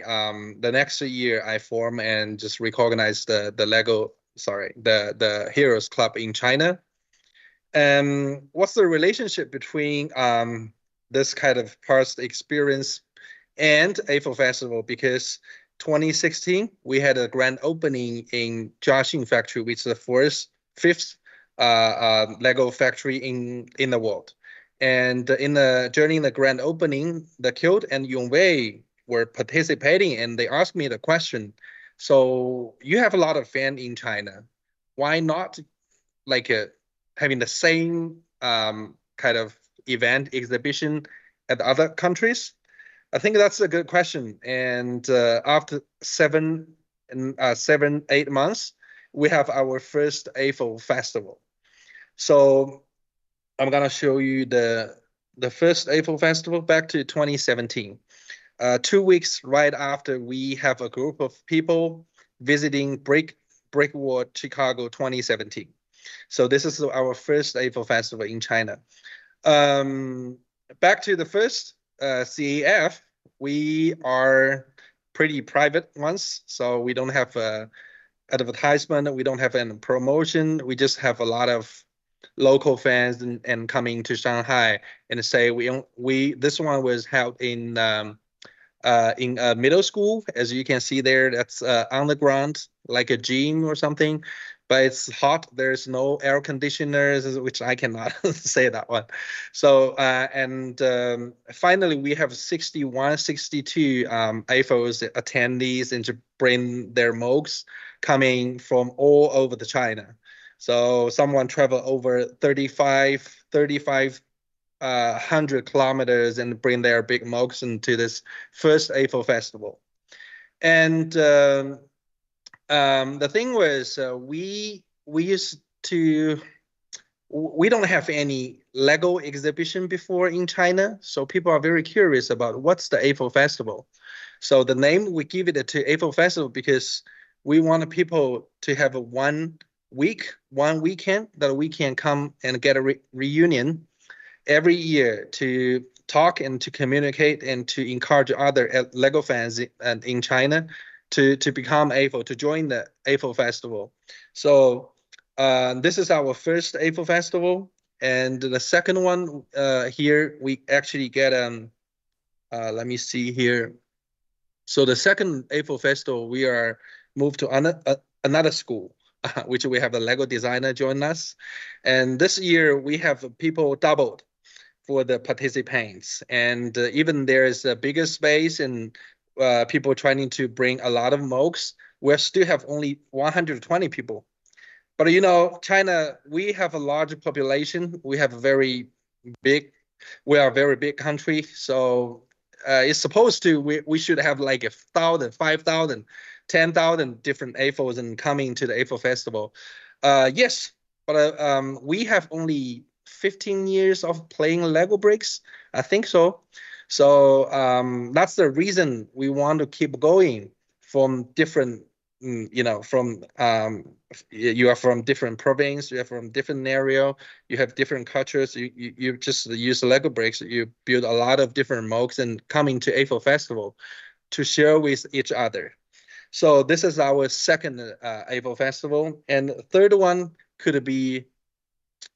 the next year I form and just recognize the Lego, sorry, the Heroes Club in China. What's the relationship between this kind of past experience and Eiffel Festival? Because 2016 we had a grand opening in Jiaxing factory, which is the fifth Lego factory in the world. And during the grand opening, the Kyoto and Yongwei were participating, and they asked me the question. So you have a lot of fans in China. Why not like having the same kind of event exhibition at other countries? I think that's a good question. And after 8 months, we have our first Eiffel Festival. So I'm gonna show you the first Eiffel Festival back to 2017. 2 weeks right after we have a group of people visiting Brick Wall Chicago 2017. So this is our first Eiffel Festival in China. Back to the first CEF, we are pretty private ones, so we don't have advertisement, we don't have any promotion. We just have a lot of local fans and coming to Shanghai and say this one was held in middle school, as you can see there. That's underground, like a gym or something, but it's hot. There's no air conditioners, which I cannot say that one. So and finally we have 61, 62 Eiffel's attendees and to bring their mugs coming from all over the China. So someone travel over 100 kilometers and bring their big mugs into this first Eiffel Festival. And the thing was, we don't have any Lego exhibition before in China, so people are very curious about what's the Eiffel Festival. So the name we give it to Eiffel Festival because we want people to have a 1 weekend that we can come and get a reunion every year to talk and to communicate and to encourage other Lego fans in China to become Eiffel, to join the Eiffel Festival. So this is our first Eiffel Festival. And the second one here, we actually get, let me see here. So the second Eiffel Festival, we are moved to another school, which we have a Lego designer join us. And this year we have people doubled for the participants. And even there is a bigger space and people trying to bring a lot of mugs, we still have only 120 people. But you know, China, we have a large population. We have a very big, we are a very big country. So it's supposed to, we should have like 1,000, 5,000, 10,000 different Eiffels and coming to the Eiffel Festival. Yes, but we have only 15 years of playing Lego bricks. I think so. So that's the reason we want to keep going from different, from you are from different province, you are from different area, you have different cultures. You just use Lego bricks. You build a lot of different mugs and coming to Eiffel Festival to share with each other. So this is our second Eiffel Festival, and third one could be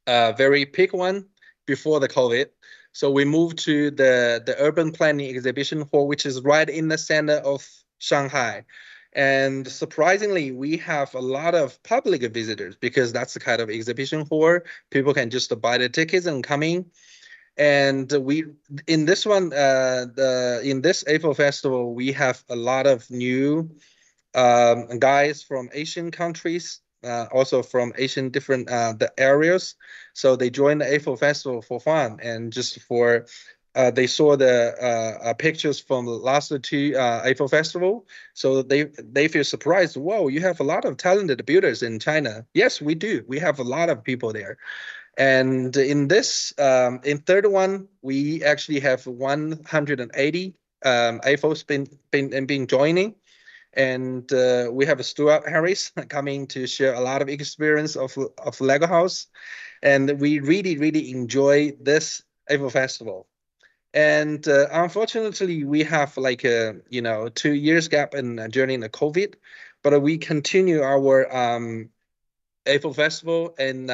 a very big one before the COVID. So we moved to the urban planning exhibition hall, which is right in the center of Shanghai. And surprisingly, we have a lot of public visitors because that's the kind of exhibition hall. People can just buy the tickets and come in. And we in this one, in this Eiffel Festival, we have a lot of new guys from Asian countries, also from Asian different the areas. So they joined the Eiffel Festival for fun and just for they saw the pictures from the last two Eiffel Festival. So they feel surprised. Whoa, you have a lot of talented builders in China. Yes, we do. We have a lot of people there. And in this, in third one, we actually have 180 AFOs been joining. And we have Stuart Harris coming to share a lot of experience of Lego House. And we really enjoy this AFO festival. And unfortunately, we have like a 2 years gap in during the COVID, but we continue our April Festival, and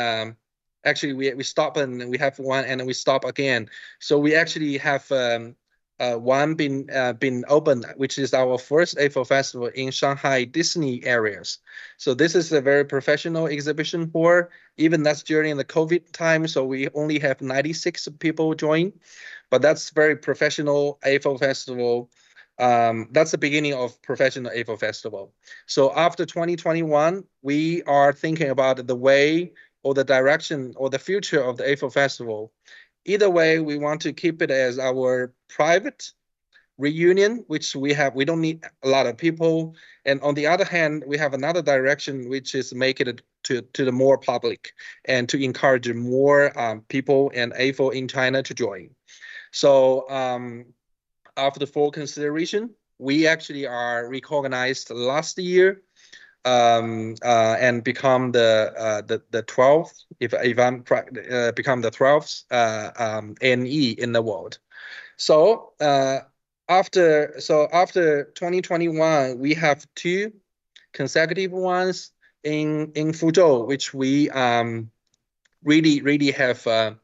actually we stop and we have one, and we stop again. So we actually have one been open, which is our first April Festival in Shanghai Disney areas. So this is a very professional exhibition hall. Even that's during the COVID time, so we only have 96 people join, but that's very professional April Festival. That's the beginning of professional April Festival. So after 2021, we are thinking about the way or the direction or the future of the AFO Festival. Either way, we want to keep it as our private reunion, which we don't need a lot of people. And on the other hand, we have another direction, which is make it to the more public and to encourage more people and AFO in China to join. So after full consideration, we actually are recognized last year and become the 12th, if I'm become the 12th NE in the world. So after 2021, we have two consecutive ones in Fuzhou, which we really have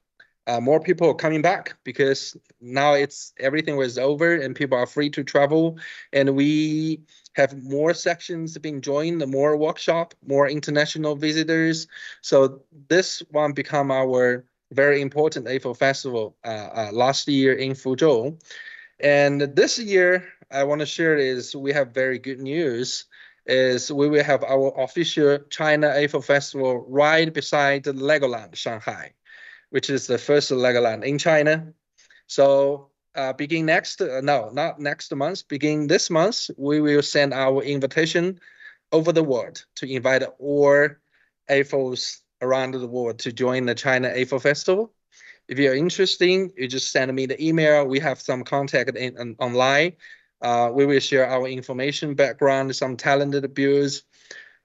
more people coming back because now it's everything was over and people are free to travel, and we have more sections being joined, more workshop, more international visitors. So this one become our very important AFO festival last year in Fuzhou. And this year, I want to share is we have very good news. Is we will have our official China AFO festival right beside the Legoland Shanghai, which is the first Legoland in China. So begin next, no, not next month, begin this month, we will send our invitation over the world to invite all AFOs around the world to join the China AFO Festival. If you're interested, you just send me the email. We have some contact online. We will share our information, background, some talented builds,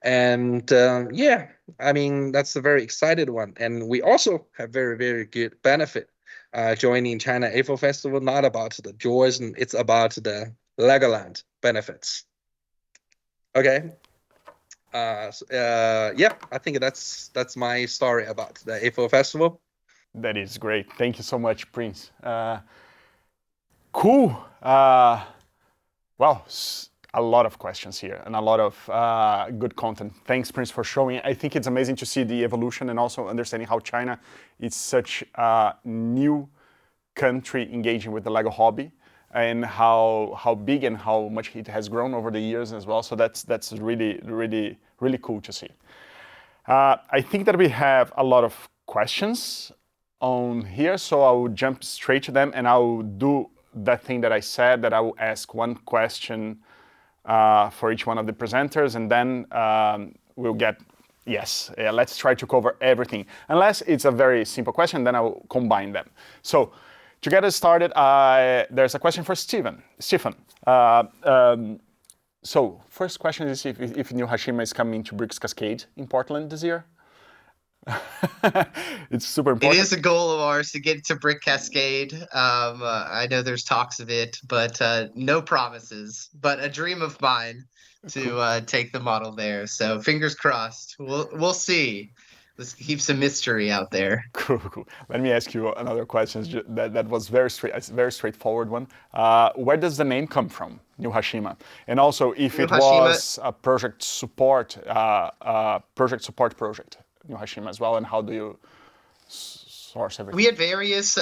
and yeah, I mean, that's a very excited one. And we also have very good benefit joining China AFO Festival, not about the joys, and it's about the Legoland benefits. Okay. Yeah, I think that's my story about the AFO Festival. That is great. Thank you so much, Prince. Cool. Well, a lot of questions here and a lot of good content. Thanks, Prince, for showing. I think it's amazing to see the evolution and also understanding how China is such a new country engaging with the Lego hobby and how big and how much it has grown over the years as well. So that's really cool to see. I think that we have a lot of questions on here, so I will jump straight to them and I will do that thing that I said, that I will ask one question for each one of the presenters, and then we'll get, let's try to cover everything. Unless it's a very simple question, then I will combine them. So to get us started, there's a question for Stephen. So first question is if New Hashima is coming to Bricks Cascade in Portland this year. It's super important. It is a goal of ours to get to Brick Cascade. I know there's talks of it, but no promises. But a dream of mine to take the model there. So fingers crossed. We'll see. Let's keep some mystery out there. Cool. Let me ask you another question that was very straightforward one. Where does the name come from, New Hashima? And also, if it was a project support project, New Hashima as well, and how do you source everything? We had various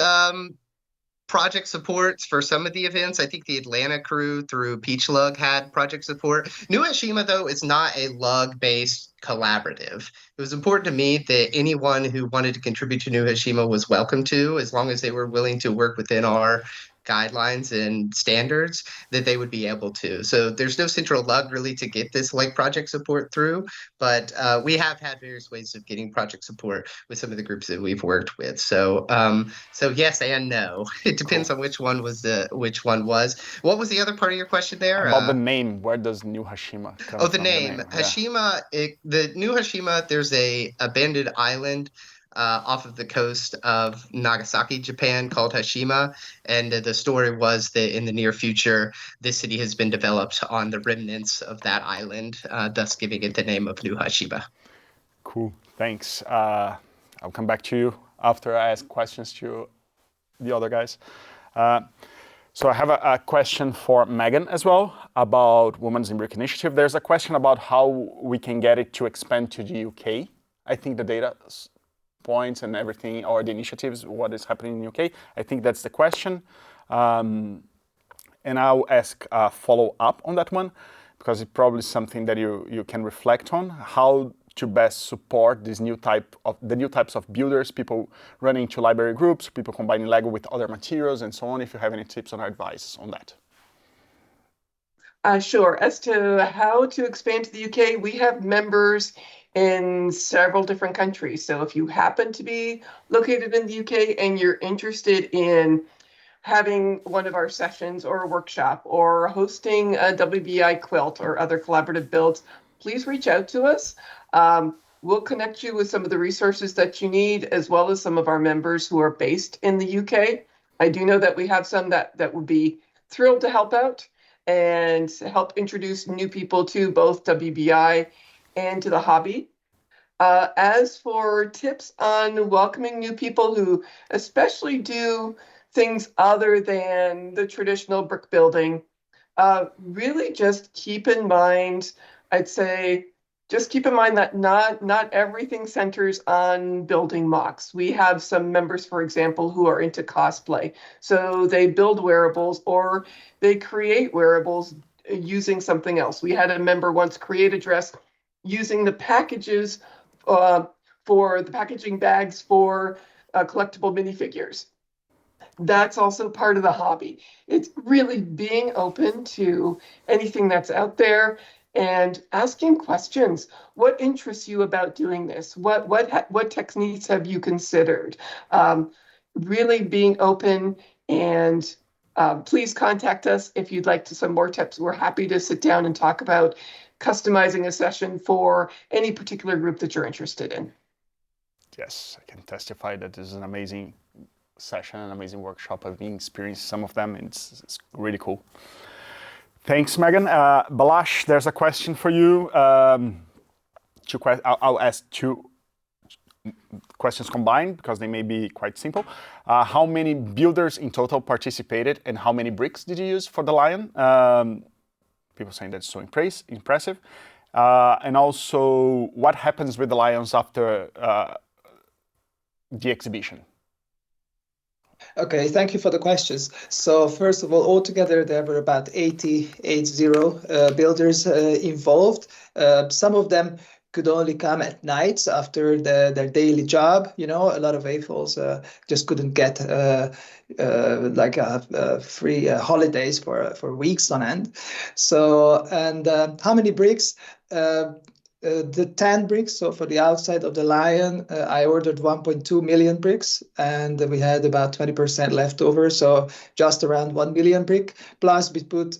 project supports for some of the events. I think the Atlanta crew through Peach Lug had project support. New Hashima, though, is not a lug-based collaborative. It was important to me that anyone who wanted to contribute to New Hashima was welcome to, as long as they were willing to work within our guidelines and standards, that they would be able to. So there's no central lug really to get this like project support through, but we have had various ways of getting project support with some of the groups that we've worked with. So so yes and no. It depends Cool. on which one was. What was the other part of your question there? About the name, where does New Hashima come Oh, the from? The name name, yeah. Hashima. The new Hashima. There's a abandoned island off of the coast of Nagasaki, Japan, called Hashima, and the story was that in the near future, this city has been developed on the remnants of that island, thus giving it the name of New Hashima. Cool. Thanks. I'll come back to you after I ask questions to the other guys. So I have a question for Megan as well about Women's in Brick Initiative. There's a question about how we can get it to expand to the UK. I think the data points and everything, or the initiatives, what is happening in the UK. I think that's the question. And I'll ask a follow-up on that one, because it's probably something that you can reflect on, how to best support the new types of builders, people running to library groups, people combining Lego with other materials and so on, if you have any tips or advice on that. Sure. As to how to expand to the UK, we have members in several different countries. So if you happen to be located in the UK and you're interested in having one of our sessions or a workshop or hosting a WBI quilt or other collaborative builds, please reach out to us. We'll connect you with some of the resources that you need, as well as some of our members who are based in the UK. I do know that we have some that would be thrilled to help out and help introduce new people to both WBI and to the hobby. As for tips on welcoming new people who especially do things other than the traditional brick building, really just keep in mind, I'd say, just keep in mind that not everything centers on building mocks. We have some members, for example, who are into cosplay. So they build wearables or they create wearables using something else. We had a member once create a dress using the packages for the packaging bags for collectible minifigures. That's also part of the hobby. It's really being open to anything that's out there and asking questions. What interests you about doing this? What techniques have you considered? Really being open, and please contact us if you'd like some more tips. We're happy to sit down and talk about customizing a session for any particular group that you're interested in. Yes, I can testify that this is an amazing session, an amazing workshop. I've been experiencing some of them. It's really cool. Thanks, Megan. Balash, there's a question for you. I'll ask two questions combined because they may be quite simple. How many builders in total participated and how many bricks did you use for the lion? People saying that's so impressive. And also, what happens with the lions after the exhibition? Okay, thank you for the questions. So first of all, altogether there were about 80 builders involved. Some of them could only come at nights after their daily job. You know, a lot of AFOLs just couldn't get free holidays for weeks on end. So, and how many bricks? The 10 bricks, so for the outside of the lion, I ordered 1.2 million bricks, and we had about 20% left over, so just around 1 million brick. Plus, we put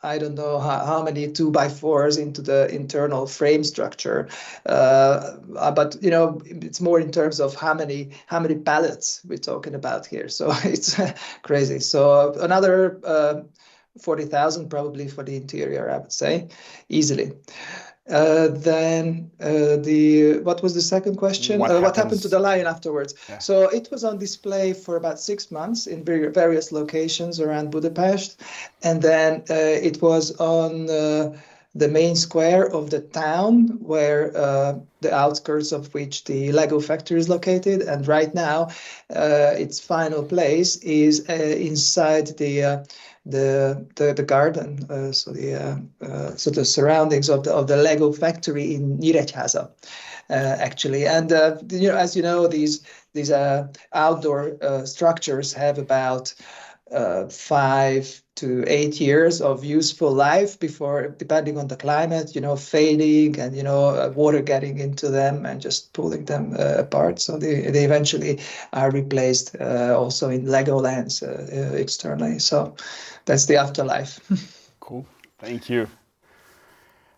I don't know how many 2x4s into the internal frame structure, but you know it's more in terms of how many pallets we're talking about here. So it's crazy. So another 40,000 probably for the interior, I would say, easily. Then what was the second question? What happened to the lion afterwards? Yeah. So it was on display for about 6 months in various locations around Budapest, and then it was on the main square of the town, where the outskirts of which the Lego factory is located. And right now, its final place is inside the garden, so the surroundings of the Lego factory in Nyíregyháza, actually. And you know, as you know, these outdoor structures have about 5 to 8 years of useful life before, depending on the climate, fading and water getting into them and just pulling them apart. So they eventually are replaced also in Legolands externally. So that's the afterlife. Cool, thank you.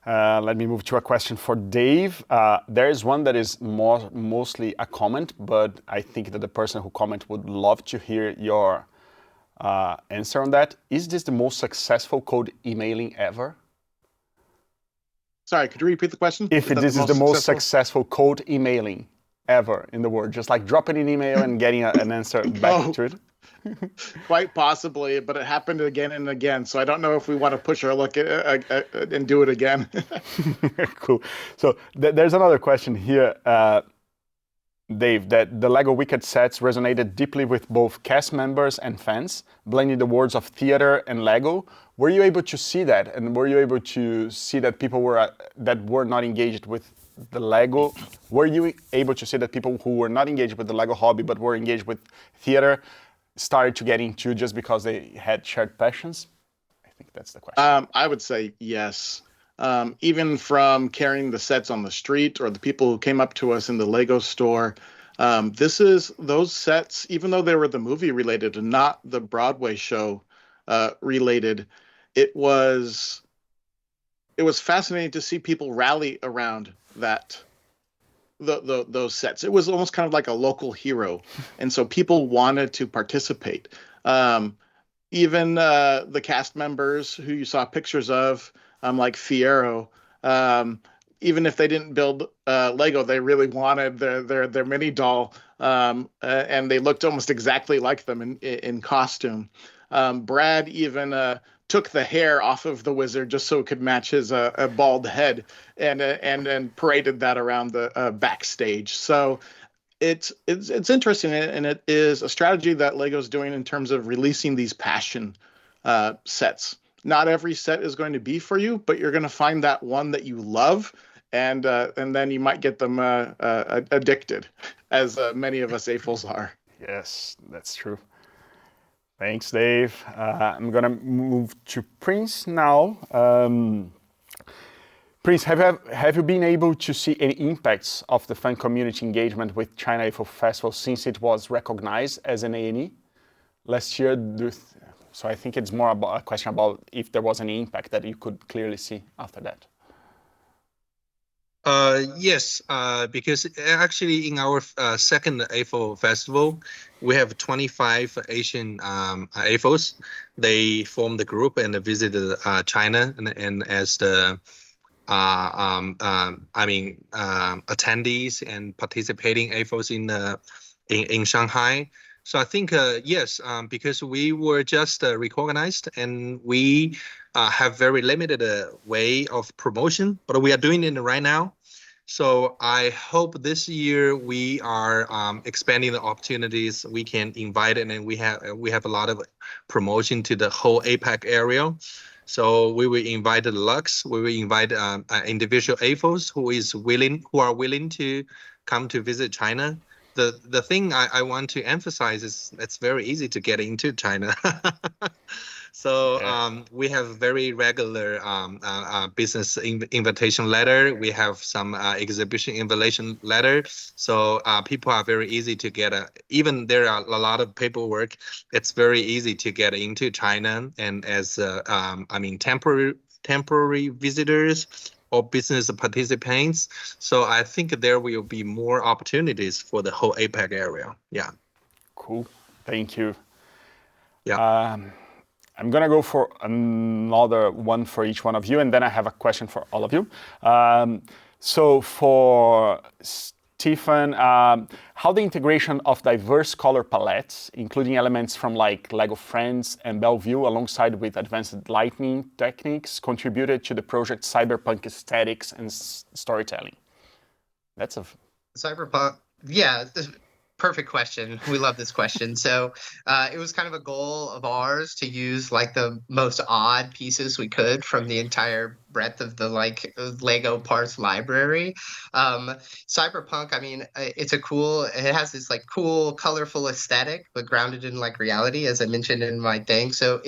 Let me move to a question for Dave. There is one that is mostly a comment, but I think that the person who commented would love to hear your answer on that. Is this the most successful cold emailing ever? Sorry, could you repeat the question? If this is the most successful cold emailing ever in the world, just like dropping an email and getting an answer back to it? Quite possibly, but it happened again and again. So I don't know if we want to push our luck and do it again. Cool. So there's another question here, Dave, that the LEGO Wicked sets resonated deeply with both cast members and fans, blending the words of theater and LEGO. Were you able to see that? And were you able to see that people that were not engaged with the LEGO? Were you able to see that people who were not engaged with the LEGO hobby but were engaged with theater started to get into just because they had shared passions? I think that's the question. I would say yes. Even from carrying the sets on the street or the people who came up to us in the Lego store, those sets, even though they were the movie related and not the Broadway show related, it was fascinating to see people rally around those sets. It was almost kind of like a local hero, and so people wanted to participate. Even the cast members who you saw pictures of, like Fiero, even if they didn't build Lego, they really wanted their mini doll, and they looked almost exactly like them in costume. Brad even took the hair off of the wizard just so it could match his bald head, and paraded that around the backstage. So it's interesting, and it is a strategy that Lego's doing in terms of releasing these passion sets. Not every set is going to be for you, but you're going to find that one that you love, and then you might get them addicted, as many of us AFOLs are. Yes, that's true. Thanks, Dave. I'm gonna move to Prince now. Prince, have you been able to see any impacts of the fan community engagement with China AFO Festival since it was recognized as an A&E last year? So I think it's more about a question about if there was any impact that you could clearly see after that. Yes, because actually in our second AFO festival, we have 25 Asian AFOs. They formed the group and visited China, and as the attendees and participating AFOs in Shanghai. So I think yes, because we were just recognized, and we have very limited way of promotion, but we are doing it right now. So I hope this year we are expanding the opportunities we can invite, and then we have a lot of promotion to the whole APAC area. So we will invite the Lux. We will invite individual AFOs who are willing to come to visit China. The thing I want to emphasize is it's very easy to get into China. So we have very regular business invitation letter. We have some exhibition invitation letter. So people are very easy to get. Even there are a lot of paperwork. It's very easy to get into China, and as temporary visitors or business participants. So I think there will be more opportunities for the whole APAC area. Yeah. Cool. Thank you. Yeah. I'm going to go for another one for each one of you, and then I have a question for all of you. So for Stephen, how the integration of diverse color palettes, including elements from like Lego Friends and Bellevue, alongside with advanced lighting techniques, contributed to the project's cyberpunk aesthetics and storytelling? That's a... Cyberpunk, yeah. Perfect question. We love this question. So it was kind of a goal of ours to use like the most odd pieces we could from the entire breadth of the Lego parts library. Cyberpunk, I mean, it has this like cool, colorful aesthetic, but grounded in like reality, as I mentioned in my thing. So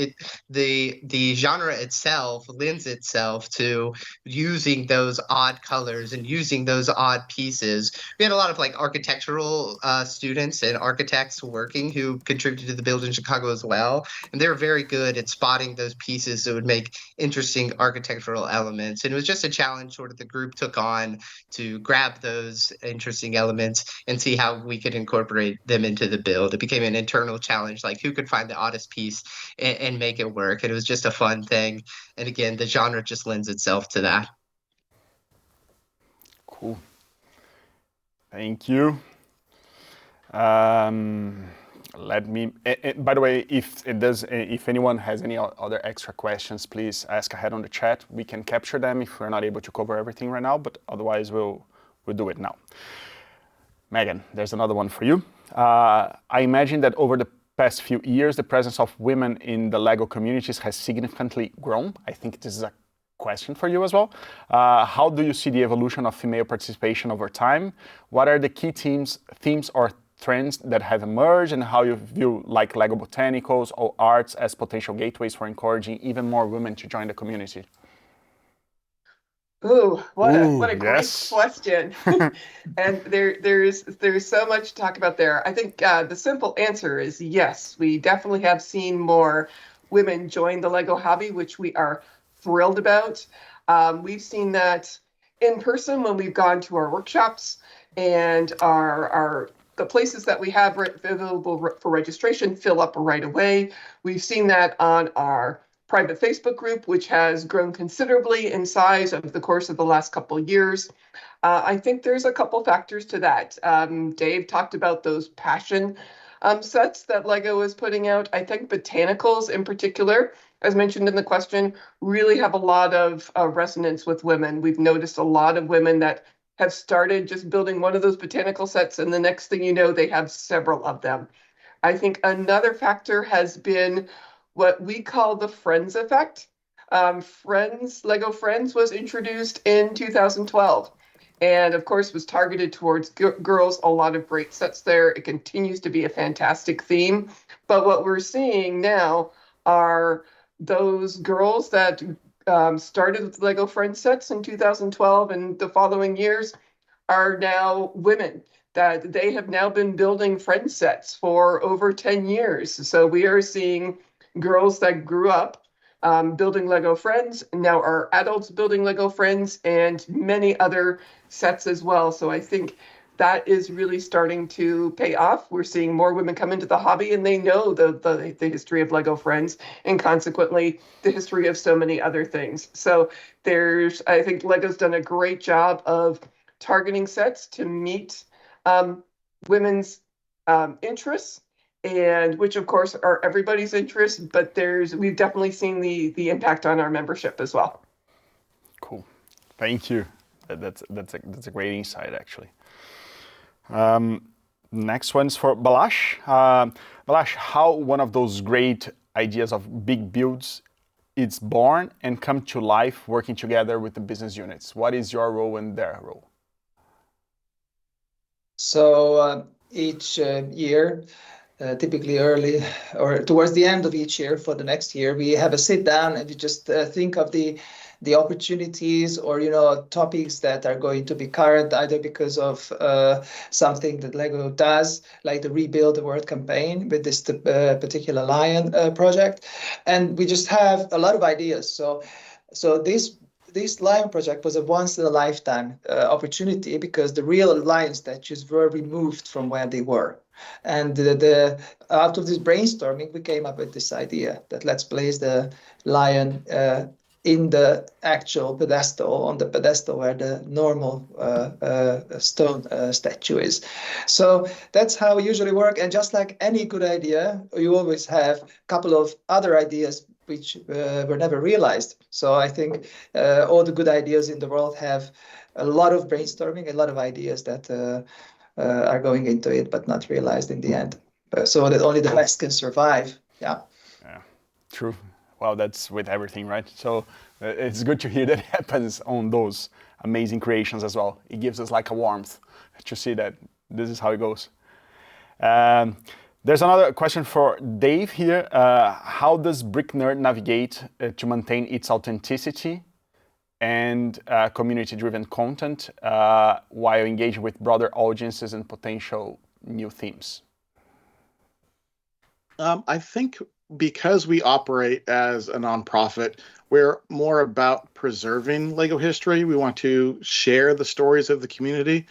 the genre itself lends itself to using those odd colors and using those odd pieces. We had a lot of like architectural students and architects working who contributed to the build in Chicago as well, and they were very good at spotting those pieces that would make interesting architectural elements. And it was just a challenge sort of the group took on to grab those interesting elements and see how we could incorporate them into the build. It became an internal challenge, like who could find the oddest piece and make it work. And it was just a fun thing. And again, the genre just lends itself to that. Cool. Thank you. Let me. By the way, if anyone has any other extra questions, please ask ahead on the chat. We can capture them if we're not able to cover everything right now, but otherwise we'll do it now. Megan, there's another one for you. I imagine that over the past few years, the presence of women in the LEGO communities has significantly grown. I think this is a question for you as well. How do you see the evolution of female participation over time? What are the key themes or trends that have emerged, and how you view like LEGO Botanicals or arts as potential gateways for encouraging even more women to join the community? Ooh, what a great yes. question. And there's so much to talk about there. I think the simple answer is yes. We definitely have seen more women join the Lego hobby, which we are thrilled about. We've seen that in person when we've gone to our workshops, and the places that we have available for registration fill up right away. We've seen that on our private Facebook group, which has grown considerably in size over the course of the last couple of years. I think there's a couple factors to that. Dave talked about those passion sets that LEGO is putting out. I think botanicals in particular, as mentioned in the question, really have a lot of resonance with women. We've noticed a lot of women that have started just building one of those botanical sets, and the next thing you know, they have several of them. I think another factor has been what we call the Friends effect. Lego Friends was introduced in 2012, and of course was targeted towards girls. A lot of great sets there. It continues to be a fantastic theme. But what we're seeing now are those girls that started with Lego Friends sets in 2012 and the following years are now women that they have now been building friend sets for over 10 years. So we are seeing girls that grew up building Lego Friends, now are adults building Lego Friends, and many other sets as well. So I think that is really starting to pay off. We're seeing more women come into the hobby, and they know the history of Lego Friends, and consequently the history of so many other things. So I think Lego's done a great job of targeting sets to meet women's interests, and which of course are everybody's interests, but we've definitely seen the impact on our membership as well. Cool, thank you. That's a great insight actually. Next one's for Balázs. Balázs, how one of those great ideas of big builds is born and come to life working together with the business units? What is your role and their role? So each year, typically early or towards the end of each year for the next year, we have a sit down and we just think of the opportunities or topics that are going to be current, either because of something that LEGO does, like the Rebuild the World campaign with this particular Lion project, and we just have a lot of ideas. So this Lion project was a once-in-a-lifetime opportunity because the real lion statues were removed from where they were. And out of this brainstorming, we came up with this idea that let's place the lion in the actual pedestal, on the pedestal where the normal stone statue is. So that's how we usually work. And just like any good idea, you always have a couple of other ideas which were never realized. So I think all the good ideas in the world have a lot of brainstorming, a lot of ideas that are going into it, but not realized in the end. So that only the best can survive. Yeah. Yeah, true. Well, that's with everything, right? So It's good to hear that happens on those amazing creations as well. It gives us like a warmth to see that this is how it goes. There's another question for Dave here. How does Brick Nerd navigate to maintain its authenticity and community-driven content while engaging with broader audiences and potential new themes? I think because we operate as a nonprofit, we're more about preserving Lego history. We want to share the stories of the community.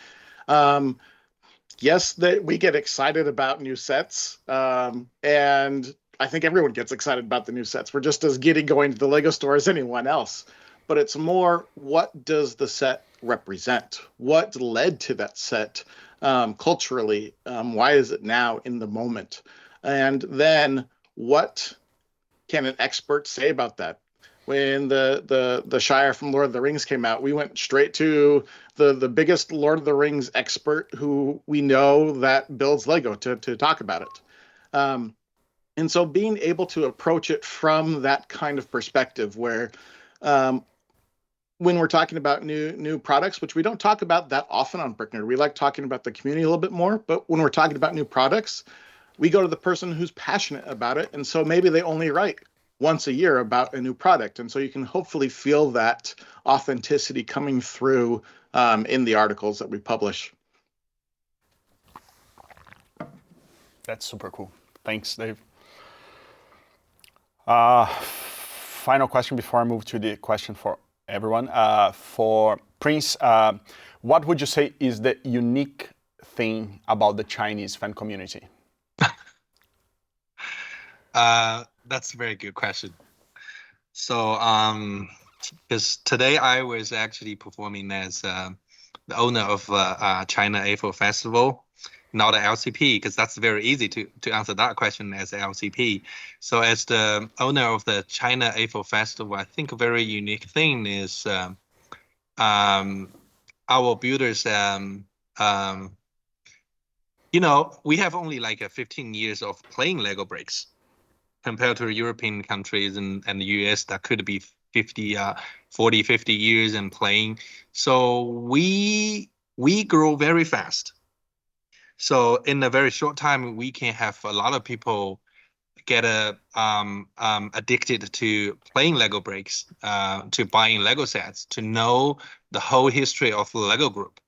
Yes, that we get excited about new sets, and I think everyone gets excited about the new sets. We're just as giddy going to the Lego store as anyone else. But it's more, what does the set represent? What led to that set culturally? Why is it now in the moment? And then what can an expert say about that? When the Shire from Lord of the Rings came out, we went straight to the biggest Lord of the Rings expert who we know that builds Lego to talk about it. And so being able to approach it from that kind of perspective where when we're talking about new products, which we don't talk about that often on Brick Nerd, we like talking about the community a little bit more, but when we're talking about new products, we go to the person who's passionate about it. And so maybe they only write once a year about a new product. And so you can hopefully feel that authenticity coming through in the articles that we publish. That's super cool. Thanks, Dave. Final question before I move to the question for everyone. For Prince, what would you say is the unique thing about the Chinese fan community? That's a very good question. So, because today I was actually performing as the owner of China A4 Festival, not the LCP, because that's very easy to answer that question as LCP. So, as the owner of the China A4 Festival, I think a very unique thing is our builders. We have only like 15 years of playing Lego bricks, compared to European countries and the US that could be 40, 50 years and playing. So we grow very fast. So in a very short time, we can have a lot of people get addicted to playing Lego bricks, to buying Lego sets, to know the whole history of the Lego group.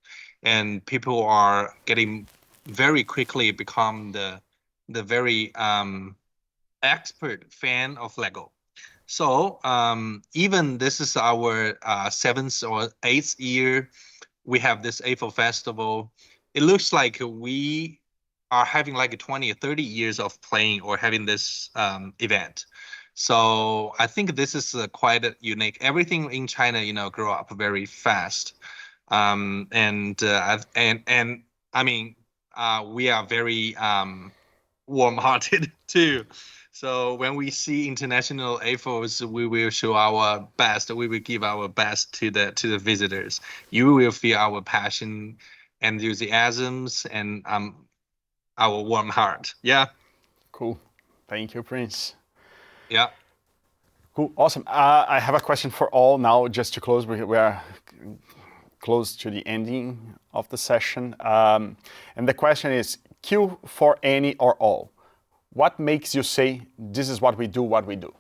And people are getting very quickly become the very expert fan of Lego. So even this is our 7th or 8th year, we have this A4 festival. It looks like we are having like 20 or 30 years of playing or having this event. So I think this is quite unique. Everything in China, grow up very fast. And I mean, we are very warm-hearted too. So when we see international A4s, we will show our best. We will give our best to the visitors. You will feel our passion, enthusiasms, and our warm heart. Yeah. Cool. Thank you, Prince. Yeah. Cool. Awesome. I have a question for all now, just to close. We are close to the ending of the session. And the question is, Q for any or all. What makes you say, this is what we do, what we do?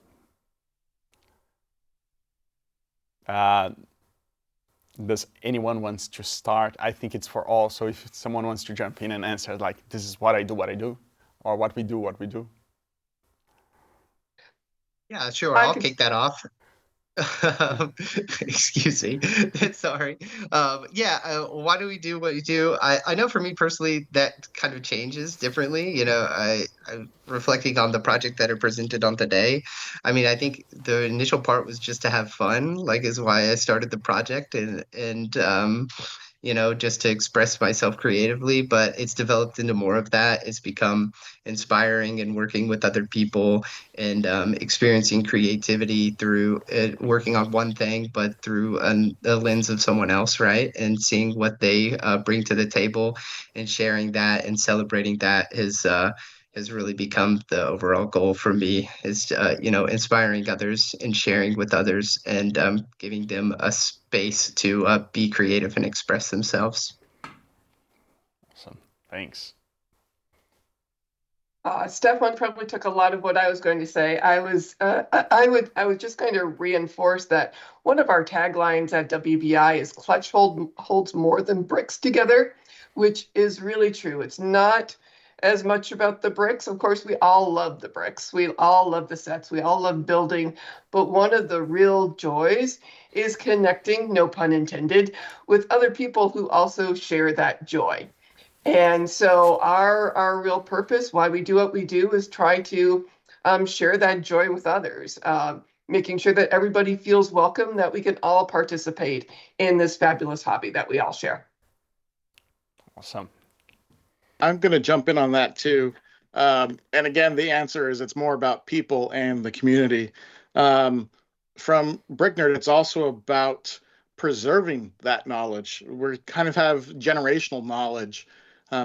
Does anyone wants to start? I think it's for all. So if someone wants to jump in and answer, like, this is what I do, or what we do, what we do. Yeah, sure. I'll kick that off. Excuse me. Sorry. Why do we do what we do? I know for me personally, that kind of changes differently. I'm reflecting on the project that are presented on today. I mean, I think the initial part was just to have fun, like is why I started the project and just to express myself creatively, but it's developed into more of that. It's become inspiring and working with other people and experiencing creativity through working on one thing, but through a lens of someone else, right? And seeing what they bring to the table and sharing that and celebrating that has has really become the overall goal for me is, inspiring others and sharing with others and giving them a space to be creative and express themselves. Awesome. Thanks. Stefan probably took a lot of what I was going to say. I would just kind of reinforce that one of our taglines at WBI is "Clutch holds more than bricks together," which is really true. It's not as much about the bricks. Of course, we all love the bricks. We all love the sets. We all love building. But one of the real joys is connecting, no pun intended, with other people who also share that joy. And so our real purpose, why we do what we do, is try to share that joy with others, making sure that everybody feels welcome, that we can all participate in this fabulous hobby that we all share. Awesome. I'm going to jump in on that too. And again, the answer is it's more about people and the community. From BrickNerd, it's also about preserving that knowledge. We kind of have generational knowledge.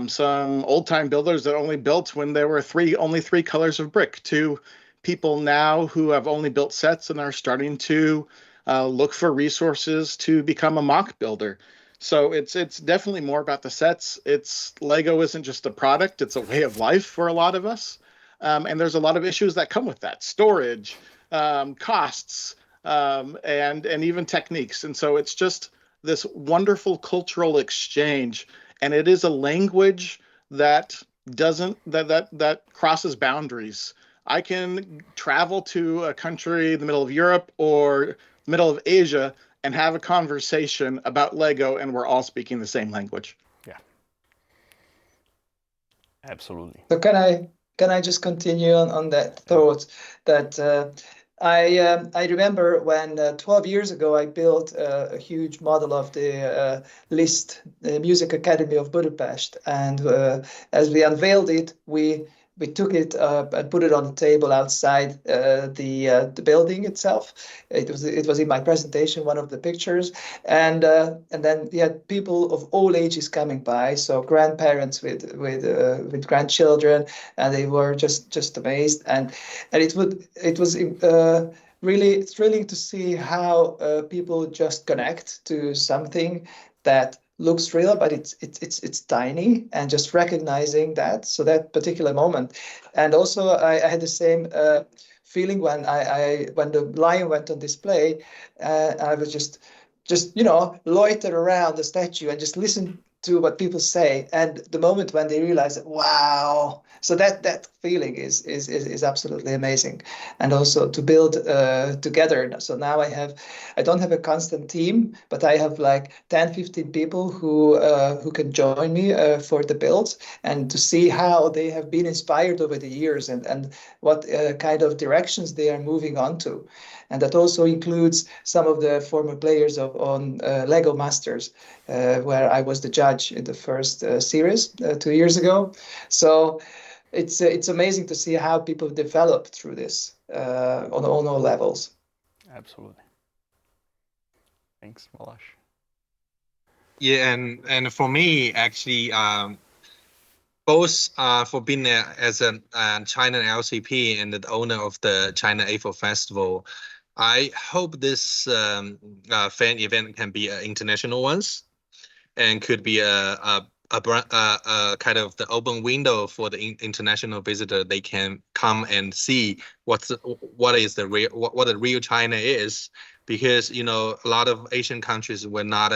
Some old time builders that only built when there were only three colors of brick, to people now who have only built sets and are starting to look for resources to become a mock builder. So it's definitely more about the sets. Lego isn't just a product; it's a way of life for a lot of us, and there's a lot of issues that come with that: storage, costs, and even techniques. And so it's just this wonderful cultural exchange, and it is a language that doesn't that crosses boundaries. I can travel to a country in the middle of Europe or middle of Asia and have a conversation about Lego, and we're all speaking the same language. Yeah. Absolutely. So can I just continue on that thought that I remember when 12 years ago I built a huge model of the Liszt Music Academy of Budapest, and as we unveiled it, we took it and put it on the table outside the building itself. It was in my presentation, one of the pictures, and then we had people of all ages coming by, so grandparents with grandchildren, and they were just amazed, and it was really thrilling to see how people just connect to something that looks real, but it's tiny, and just recognizing that. So that particular moment, and also I had the same feeling when when the lion went on display. I was just loiter around the statue and just listen to what people say, and the moment when they realize that, wow, so that feeling is absolutely amazing. And also to build together. So now I don't have a constant team, but I have like 10-15 people who can join me for the builds, and to see how they have been inspired over the years, and what kind of directions they are moving on to. And that also includes some of the former players on Lego Masters, where I was the judge in the first series 2 years ago. So it's amazing to see how people develop through this on all levels. Absolutely. Thanks, Balázs. Yeah, and for me, actually, both for being as a China LCP and the owner of the China A4 Festival, I hope this fan event can be international ones, and could be a kind of the open window for the international visitor. They can come and see what the real China is, because a lot of Asian countries were not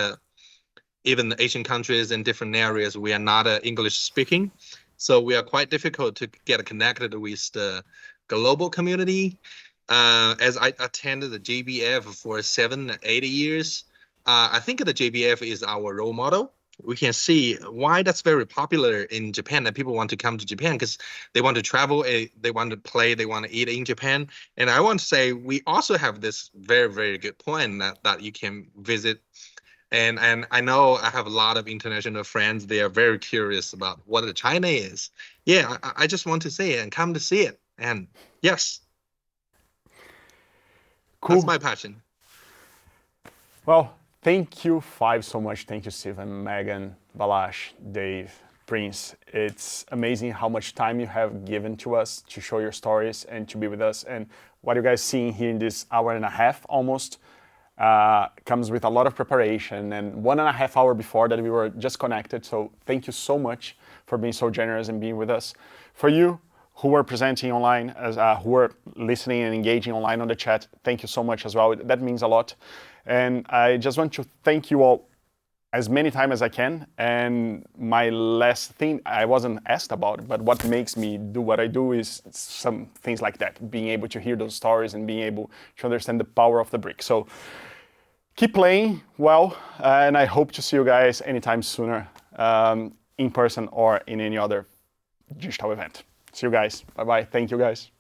even the Asian countries in different areas, we are not English speaking. So we are quite difficult to get connected with the global community. As I attended the JBF for 7-8 years, I think the JBF is our role model. We can see why that's very popular in Japan, that people want to come to Japan because they want to travel, they want to play, they want to eat in Japan. And I want to say we also have this very, very good point that you can visit. And I know I have a lot of international friends. They are very curious about what China is. Yeah, I just want to say it and come to see it. And yes, Cool. that's my passion. Well, thank you five so much. Thank you, Stephen, Megan, Balázs, Dave. Prince, it's amazing how much time you have given to us to show your stories and to be with us. And what you guys seeing here in this hour and a half almost comes with a lot of preparation, and 1.5 hours before that we were just connected. So thank you so much for being so generous and being with us. For you who were presenting online, who were listening and engaging online on the chat, thank you so much as well. That means a lot. And I just want to thank you all as many times as I can. And my last thing, I wasn't asked about it, but what makes me do what I do is some things like that, being able to hear those stories and being able to understand the power of the brick. So keep playing well, and I hope to see you guys anytime sooner, in person or in any other digital event. See you guys. Bye-bye. Thank you, guys.